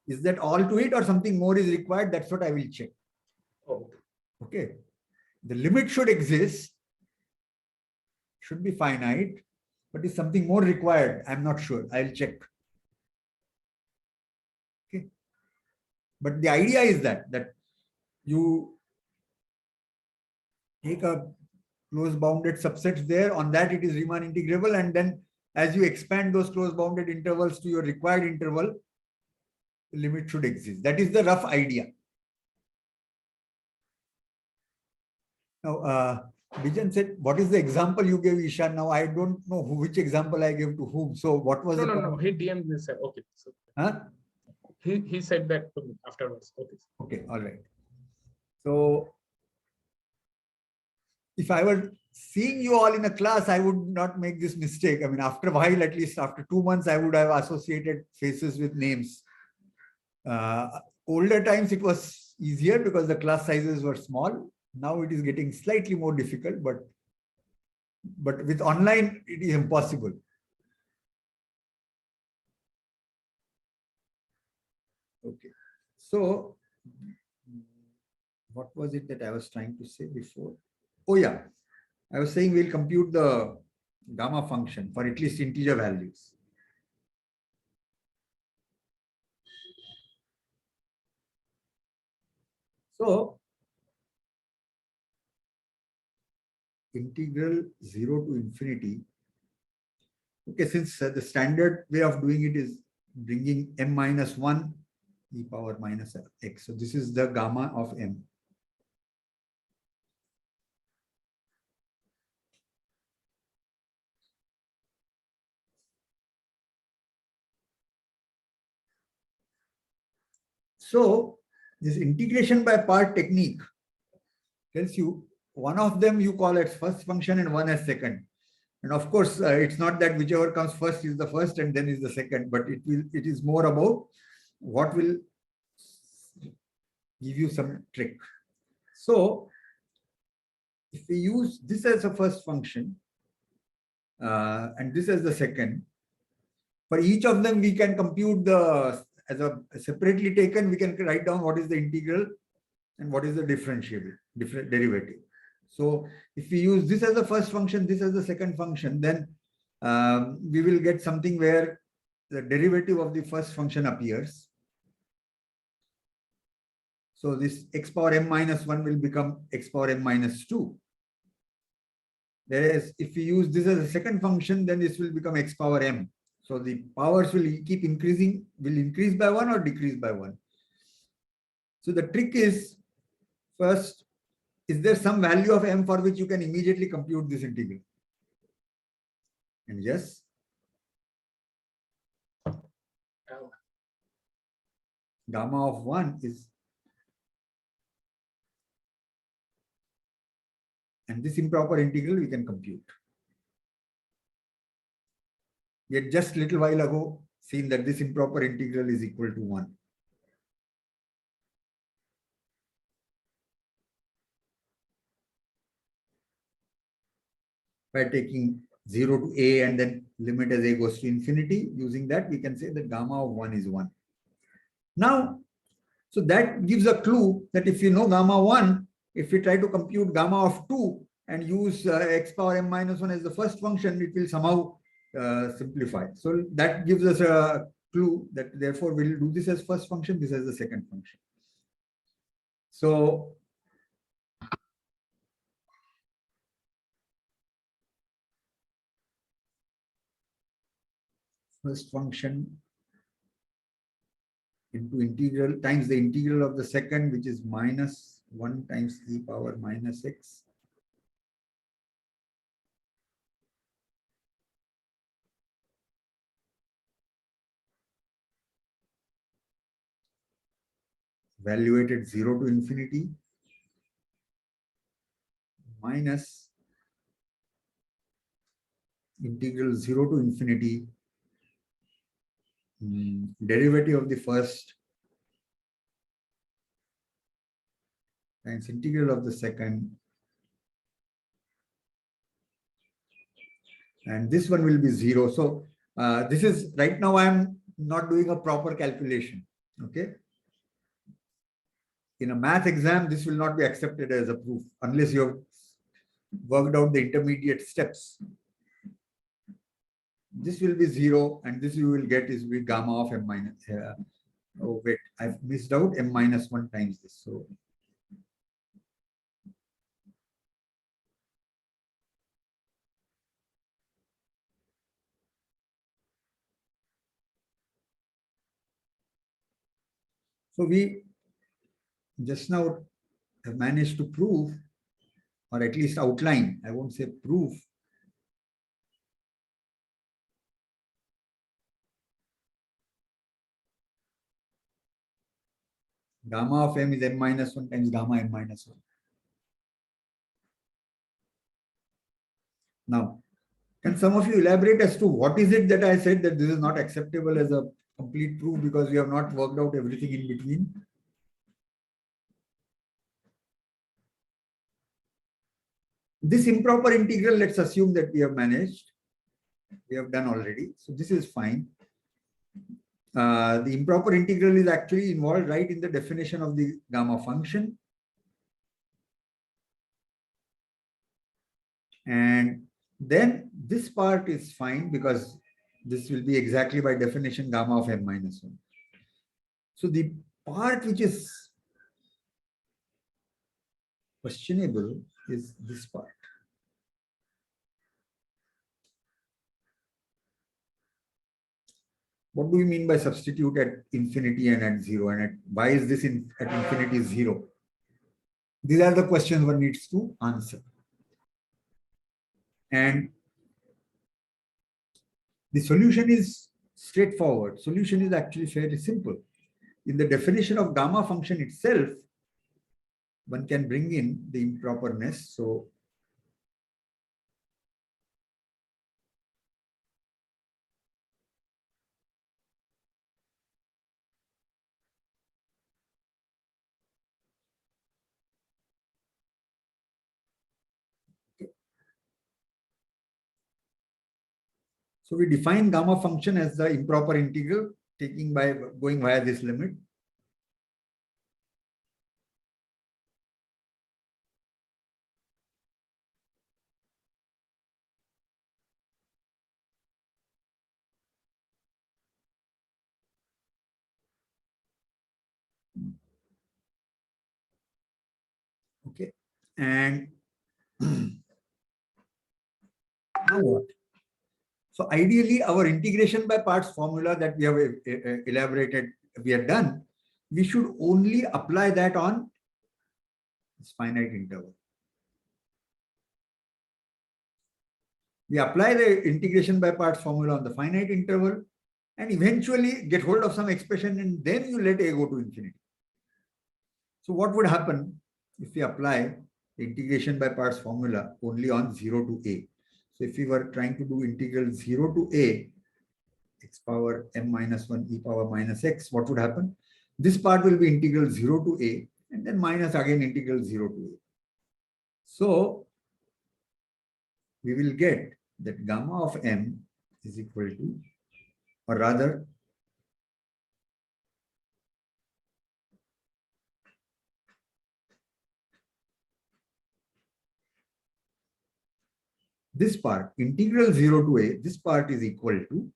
Is that all to it, or something more is required? That's what I will check. Oh. Okay. The limit should exist, should be finite, but is something more required? I'm not sure. I'll check. Okay. But the idea is that you take a closed bounded subsets there, on that it is Riemann integrable, and then as you expand those closed bounded intervals to your required interval, the limit should exist. That is the rough idea. Now, Bijan said, what is the example you gave, Ishan? Now, I don't know which example I gave to whom. So what was No, he DM'd this. Okay. So huh? He said that to me afterwards. Okay. Okay, all right. So if I were seeing you all in a class, I would not make this mistake. I mean, after a while, at least after 2 months, I would have associated faces with names. Older times, it was easier because the class sizes were small. Now it is getting slightly more difficult, but with online, it is impossible. Okay. So what was it that I was trying to say before? Oh yeah, I was saying we'll compute the gamma function for at least integer values. So integral 0 to infinity. Okay, since the standard way of doing it is bringing m minus 1 e power minus x. So this is the gamma of m. So this integration by part technique tells you one of them you call as first function and one as second. And of course, it's not that whichever comes first is the first and then is the second, but it is more about what will give you some trick. So if we use this as a first function and this as the second, for each of them we can compute as a separately taken, we can write down what is the integral and what is the derivative. So if we use this as the first function, this as the second function, then we will get something where the derivative of the first function appears. So this x power m minus 1 will become x power m minus 2. Whereas if we use this as a second function, then this will become x power m. So the powers will keep increasing, will increase by 1 or decrease by 1. So the trick is, first, is there some value of m for which you can immediately compute this integral? And yes. Gamma of 1 is, and this improper integral we can compute. We had just a little while ago seen that this improper integral is equal to 1. By taking 0 to a and then limit as a goes to infinity, using that we can say that gamma of 1 is 1. Now, so that gives a clue that if you know gamma 1, if we try to compute gamma of 2 and use x power m minus 1 as the first function, it will somehow simplify. So that gives us a clue that therefore we'll do this as first function, this as the second function. So first function into integral times the integral of the second, which is minus 1 times e power minus x. Evaluated 0 to infinity minus integral 0 to infinity derivative of the first times integral of the second, and this one will be 0. So this is right now I'm not doing a proper calculation. Okay. In a math exam, this will not be accepted as a proof unless you have worked out the intermediate steps. This will be 0, and this you will get is with gamma of m minus. Oh wait, I've missed out m minus 1 times this. So we just now have managed to prove, or at least outline, I won't say prove, gamma of m is m minus 1 times gamma m minus 1. Now, can some of you elaborate as to what is it that I said that this is not acceptable as a complete proof because we have not worked out everything in between? This improper integral, let's assume that we have managed. We have done already. So this is fine. The improper integral is actually involved right in the definition of the gamma function. And then this part is fine because this will be exactly by definition gamma of m minus 1. So the part which is questionable is this part. What do we mean by substitute at infinity and at 0? And why is this at infinity 0? These are the questions one needs to answer. And the solution is straightforward. Solution is actually fairly simple. In the definition of gamma function itself, one can bring in the improperness. So we define gamma function as the improper integral taking by going via this limit. Okay, and now what? So ideally, our integration by parts formula that we have elaborated, we have done, we should only apply that on this finite interval. We apply the integration by parts formula on the finite interval and eventually get hold of some expression, and then you let a go to infinity. So what would happen if we apply the integration by parts formula only on 0 to a? So if we were trying to do integral 0 to a, x power m minus 1 e power minus x, what would happen? This part will be integral 0 to a and then minus again integral 0 to a. So we will get that gamma of m is equal to, or rather, this part, integral 0 to a, this part is equal to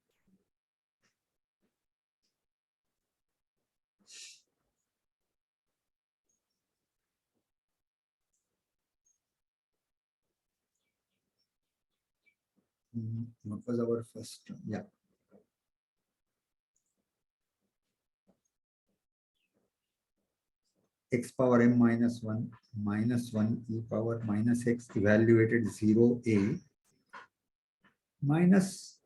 what was our first? Yeah. X power m minus 1 e power minus x evaluated 0 a minus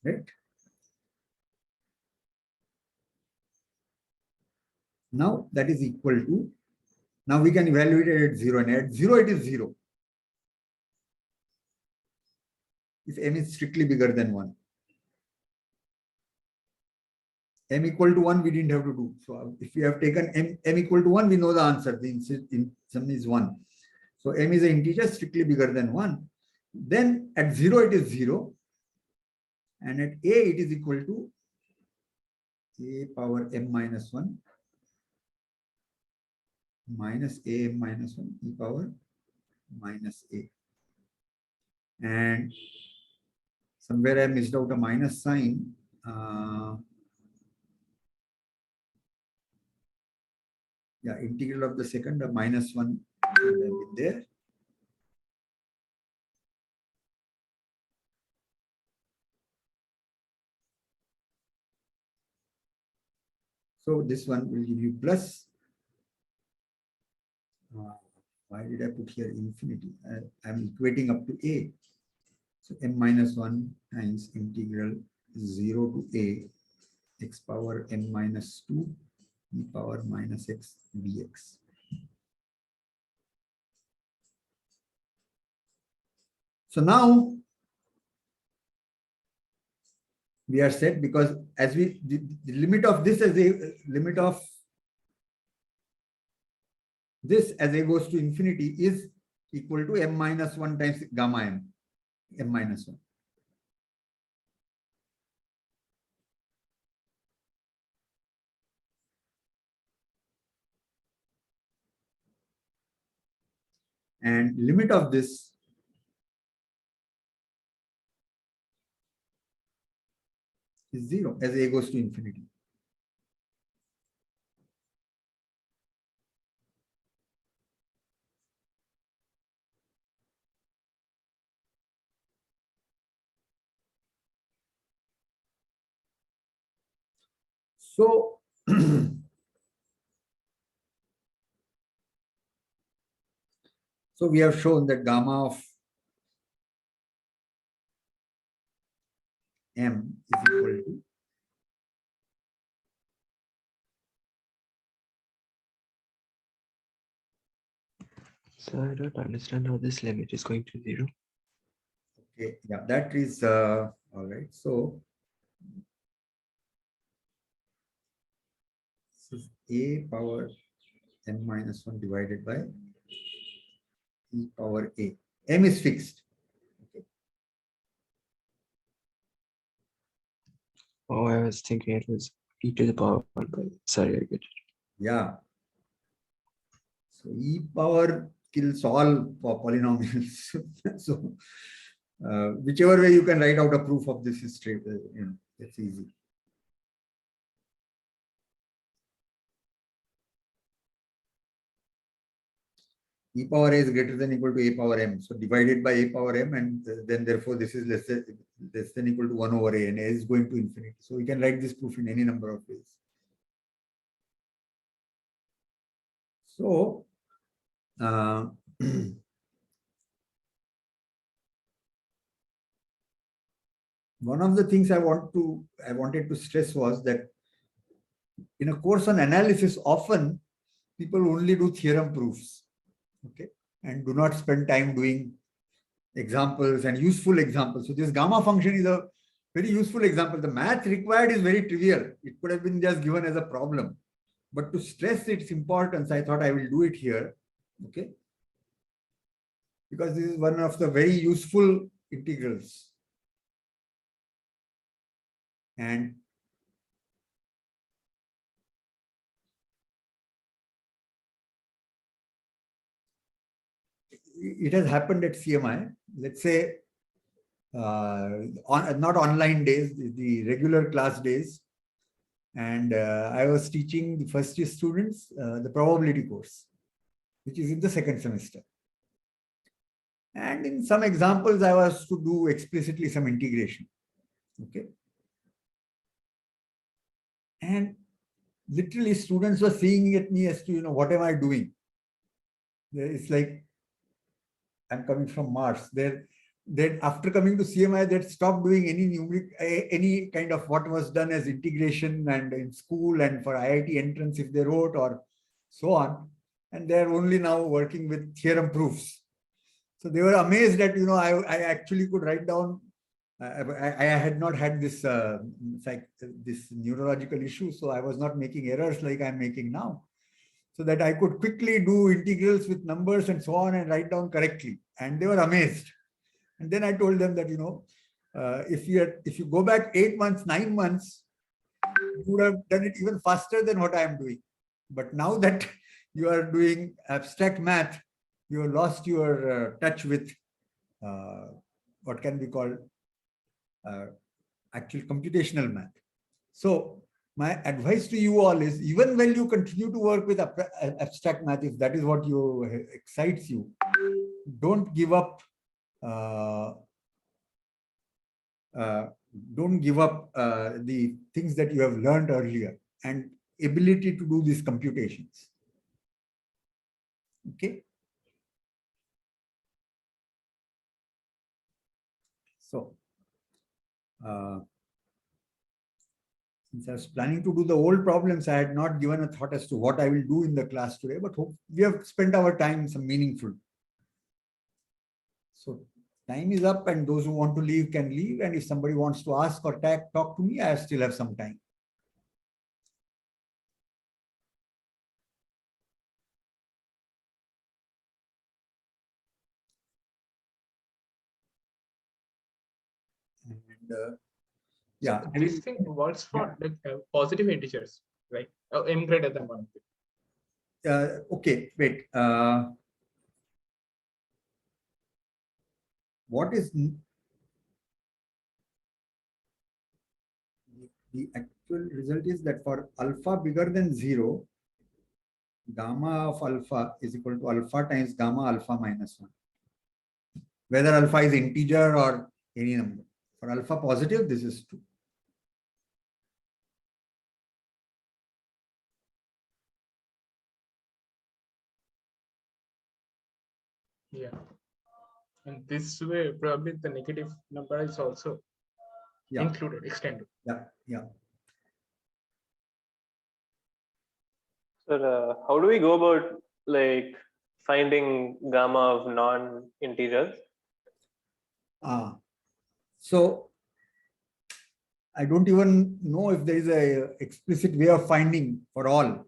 right. Now that is equal to, now we can evaluate it at 0, and at 0 it is 0. If m is strictly bigger than 1. M equal to 1 we didn't have to do. So if we have taken m equal to 1, we know the answer. The sum is 1. So m is an integer strictly bigger than 1. Then at 0 it is 0. And at a it is equal to a power m minus 1 minus a m minus 1 e power minus a. And somewhere I missed out a minus sign. Yeah, integral of the second, a minus 1 will be there. So this one will give you plus. Why did I put here infinity? I'm equating up to a. So m minus 1 times integral 0 to a x power m minus 2 e power minus x dx. So now we are set, because as we the limit of this as a limit of this as a goes to infinity is equal to m minus 1 times gamma m minus 1. And limit of this is 0 as a goes to infinity. So so we have shown that gamma of m is equal to So I don't understand how this limit is going to 0. okay, yeah, that is all right. So this is a power m minus 1 divided by e power a. M is fixed. Okay. Oh, I was thinking it was e to the power 1, but sorry, I get it. Yeah. So e power kills all polynomials. So whichever way you can write out a proof of this is straight, it's easy. E power a is greater than equal to a power m. So divided by a power m, and then therefore this is less than equal to 1 over a, and a is going to infinity. So we can write this proof in any number of ways. So one of the things I wanted to stress was that in a course on analysis, often people only do theorem proofs, okay, and do not spend time doing examples and useful examples. So this gamma function is a very useful example. The math required is very trivial. It could have been just given as a problem, but to stress its importance, I thought I will do it here, okay, because this is one of the very useful integrals. And it has happened at CMI. Let's say not online days, the regular class days. And I was teaching the first year students the probability course, which is in the second semester. And in some examples, I was to do explicitly some integration. Okay. And literally students were seeing at me as to, what am I doing? It's like, I'm coming from Mars. Then after coming to CMI, they'd stopped doing any kind of what was done as integration and in school and for IIT entrance if they wrote or so on. And they're only now working with theorem proofs. So they were amazed that, I actually could write down. I had not had this this neurological issue, so I was not making errors like I'm making now. So that I could quickly do integrals with numbers and so on and write down correctly. And they were amazed. And then I told them that, if you go back 8 months, 9 months, you would have done it even faster than what I am doing. But now that you are doing abstract math, you have lost your touch with what can be called actual computational math. So my advice to you all is, even when you continue to work with abstract math, if that is what excites you, don't give up. Don't give up the things that you have learned earlier and ability to do these computations. Okay. So, since I was planning to do the old problems, I had not given a thought as to what I will do in the class today, but we have spent our time some meaningful. So time is up, and those who want to leave can leave. And if somebody wants to ask or talk to me, I still have some time. And yeah, this thing works for like positive integers, right? M greater than 1. Okay, wait. What is the actual result is that for alpha bigger than 0, gamma of alpha is equal to alpha times gamma alpha minus 1. Whether alpha is integer or any number. For alpha positive, this is 2. Yeah. And this way, probably the negative number is also included, extended. Yeah, yeah. So how do we go about like finding gamma of non-integers? So I don't even know if there is a explicit way of finding for all.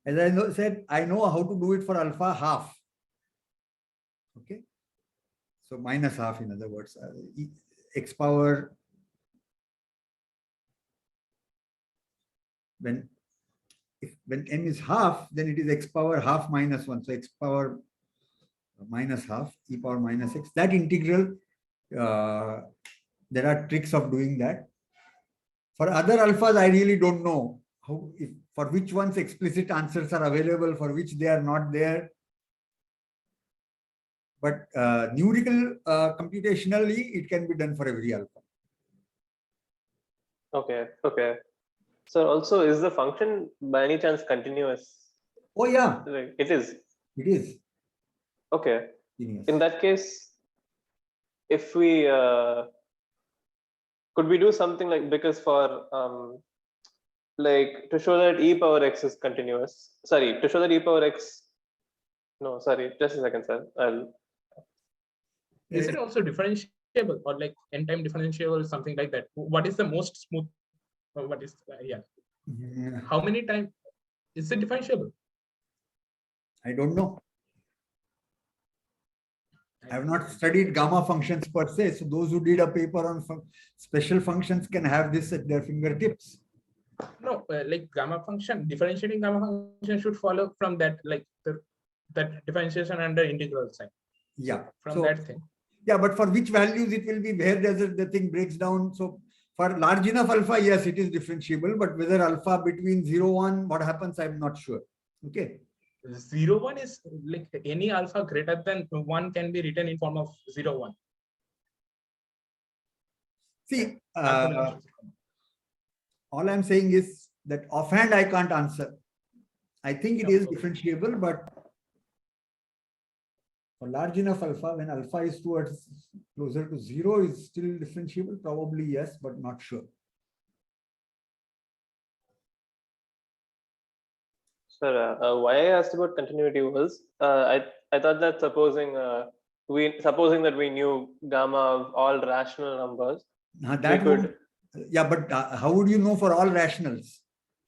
As I said, I know how to do it for alpha half. Okay. So minus half, in other words, x power, when n is half, then it is x power half minus 1. So x power minus half e power minus x. That integral, there are tricks of doing that. For other alphas, I really don't know how, if for which ones explicit answers are available, for which they are not there. But numerical, computationally, it can be done for every alpha. Okay. Okay. So also, is the function by any chance continuous? Oh yeah, Like, it is. it is. Okay. Genius. In that case, if we could we do something like, because for like to show that e power x is continuous. Sorry, to show that e power x. No, sorry, just a second, sir. Is it also differentiable or like n-time differentiable or something like that? What is the most smooth? What is yeah? How many times is it differentiable? I don't know. I have not studied gamma functions per se. So those who did a paper on special functions can have this at their fingertips. No, like gamma function, differentiating gamma function should follow from that, like that differentiation under integral sign. Yeah. From that thing. Yeah, but for which values it will be, where does the thing breaks down? So for large enough alpha, yes, it is differentiable, but whether alpha between 0, 1, what happens, I'm not sure. Okay. 0, 1 is like any alpha greater than 1 can be written in form of 0, 1. See, all I'm saying is that offhand I can't answer. I think it is differentiable, but for large enough alpha, when alpha is towards closer to 0, is still differentiable? Probably yes, but not sure. Sir, why I asked about continuity was I thought that supposing that we knew gamma of all rational numbers, that we could. would, yeah, but how would you know for all rationals?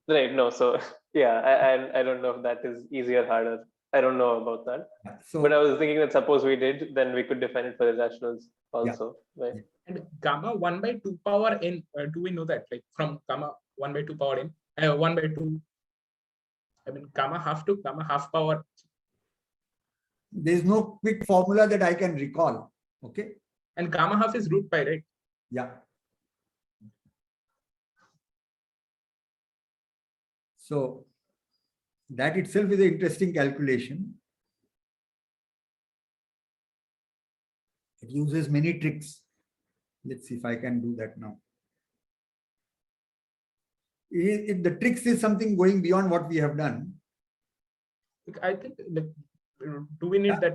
Right. No. So yeah, I don't know if that is easy or harder. I don't know about that. So, but I was thinking that suppose we did, then we could define it for irrationals also. Right. And gamma 1 by 2 power n, do we know that, like from gamma 1 by 2 power n, 1 by 2, I mean gamma half to gamma half power? There's no quick formula that I can recall. Okay. And gamma half is root pi, right? Yeah. So that itself is an interesting calculation. It uses many tricks. Let's see if I can do that now. If the tricks is something going beyond what we have done. I think, like, do we need that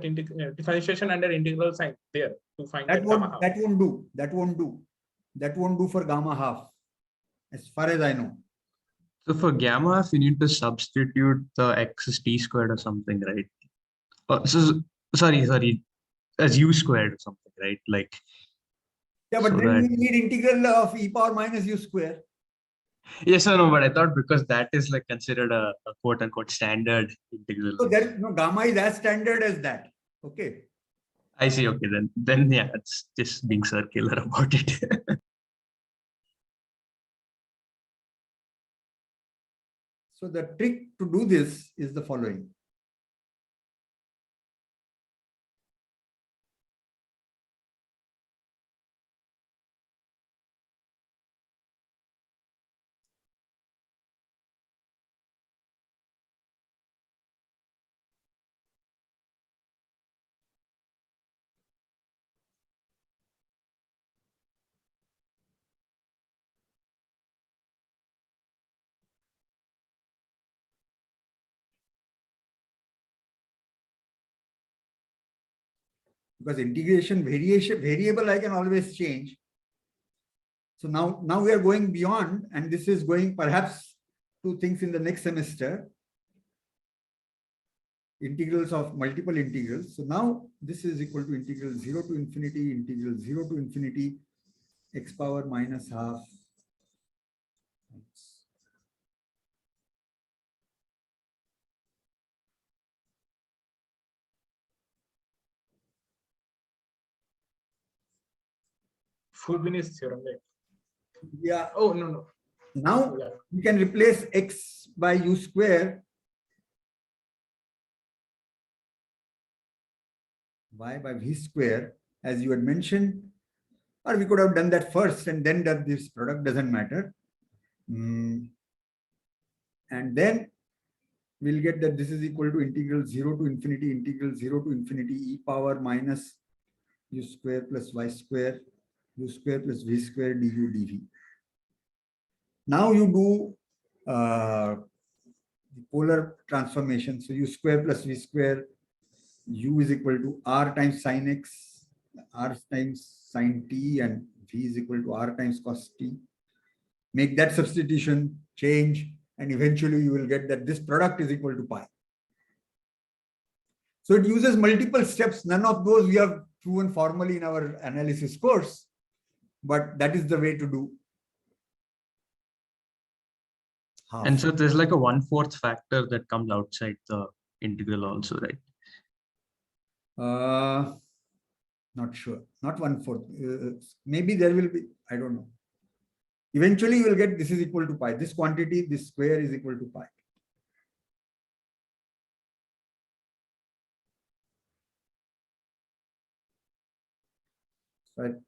differentiation under integral sign there to find that gamma half? That won't do. That won't do. That won't do for gamma half, as far as I know. So for gamma half, you need to substitute the x as t squared or something, right? Sorry, as u squared or something, right? Like. Yeah, but so then we need integral of e power minus u square. Yes, I know, but I thought because that is like considered a quote unquote standard integral. So there, no, gamma is as standard as that. Okay. I see. Okay, then yeah, it's just being circular about it. So the trick to do this is the following. Because integration variable I can always change. So now we are going beyond, and this is going perhaps to things in the next semester. Integrals of multiple integrals. So now this is equal to integral 0 to infinity, integral 0 to infinity, x power minus half. Frobenius theorem, right? Yeah. Oh, no. Now you can replace x by u square y by v square, as you had mentioned, or we could have done that first and then done this product, doesn't matter. And then we'll get that this is equal to integral 0 to infinity e power minus u square plus y square u square plus v square du dv. Now you do the polar transformation. So u square plus v square, u is equal to r times sine x, r times sine t, and v is equal to r times cos t. Make that substitution, change, and eventually you will get that this product is equal to pi. So it uses multiple steps. None of those we have proven formally in our analysis course, but that is the way to do. Half. And so there's like a 1/4 factor that comes outside the integral also, right? Not sure. Not 1/4. Maybe there will be, I don't know. Eventually you will get this is equal to pi. This quantity, this square is equal to pi. So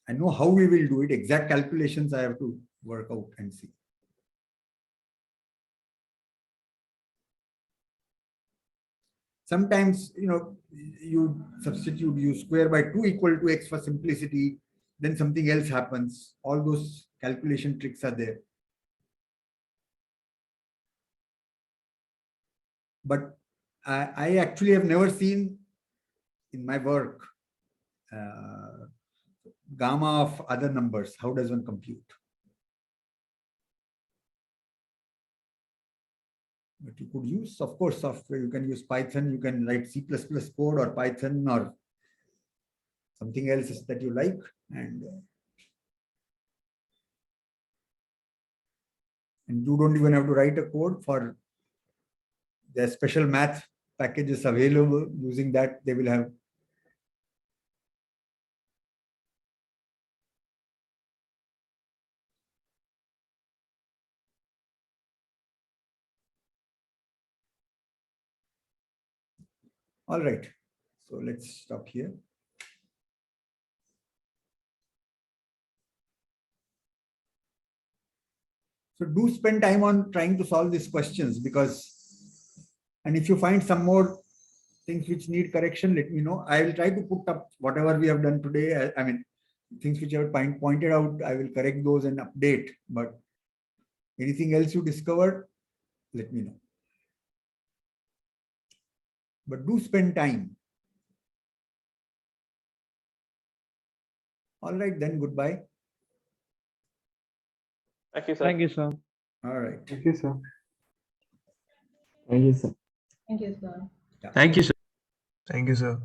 I know how we will do it. Exact calculations I have to work out and see. Sometimes, you substitute u square by 2 equal to x for simplicity, then something else happens. All those calculation tricks are there. But I actually have never seen in my work gamma of other numbers. How does one compute? But you could use, of course, software. You can use Python. You can write C++ code or Python or something else that you like. And you don't even have to write a code for the special math packages available. Using that, they will have. All right, so let's stop here. So do spend time on trying to solve these questions, and if you find some more things which need correction, let me know. I will try to put up whatever we have done today. I mean, things which I have pointed out, I will correct those and update. But anything else you discover, let me know. But do spend time. All right, then goodbye. Thank you, sir. Thank you, sir. All right. Thank you, sir. Thank you, sir. Thank you, sir. Thank you, sir. Thank you, sir.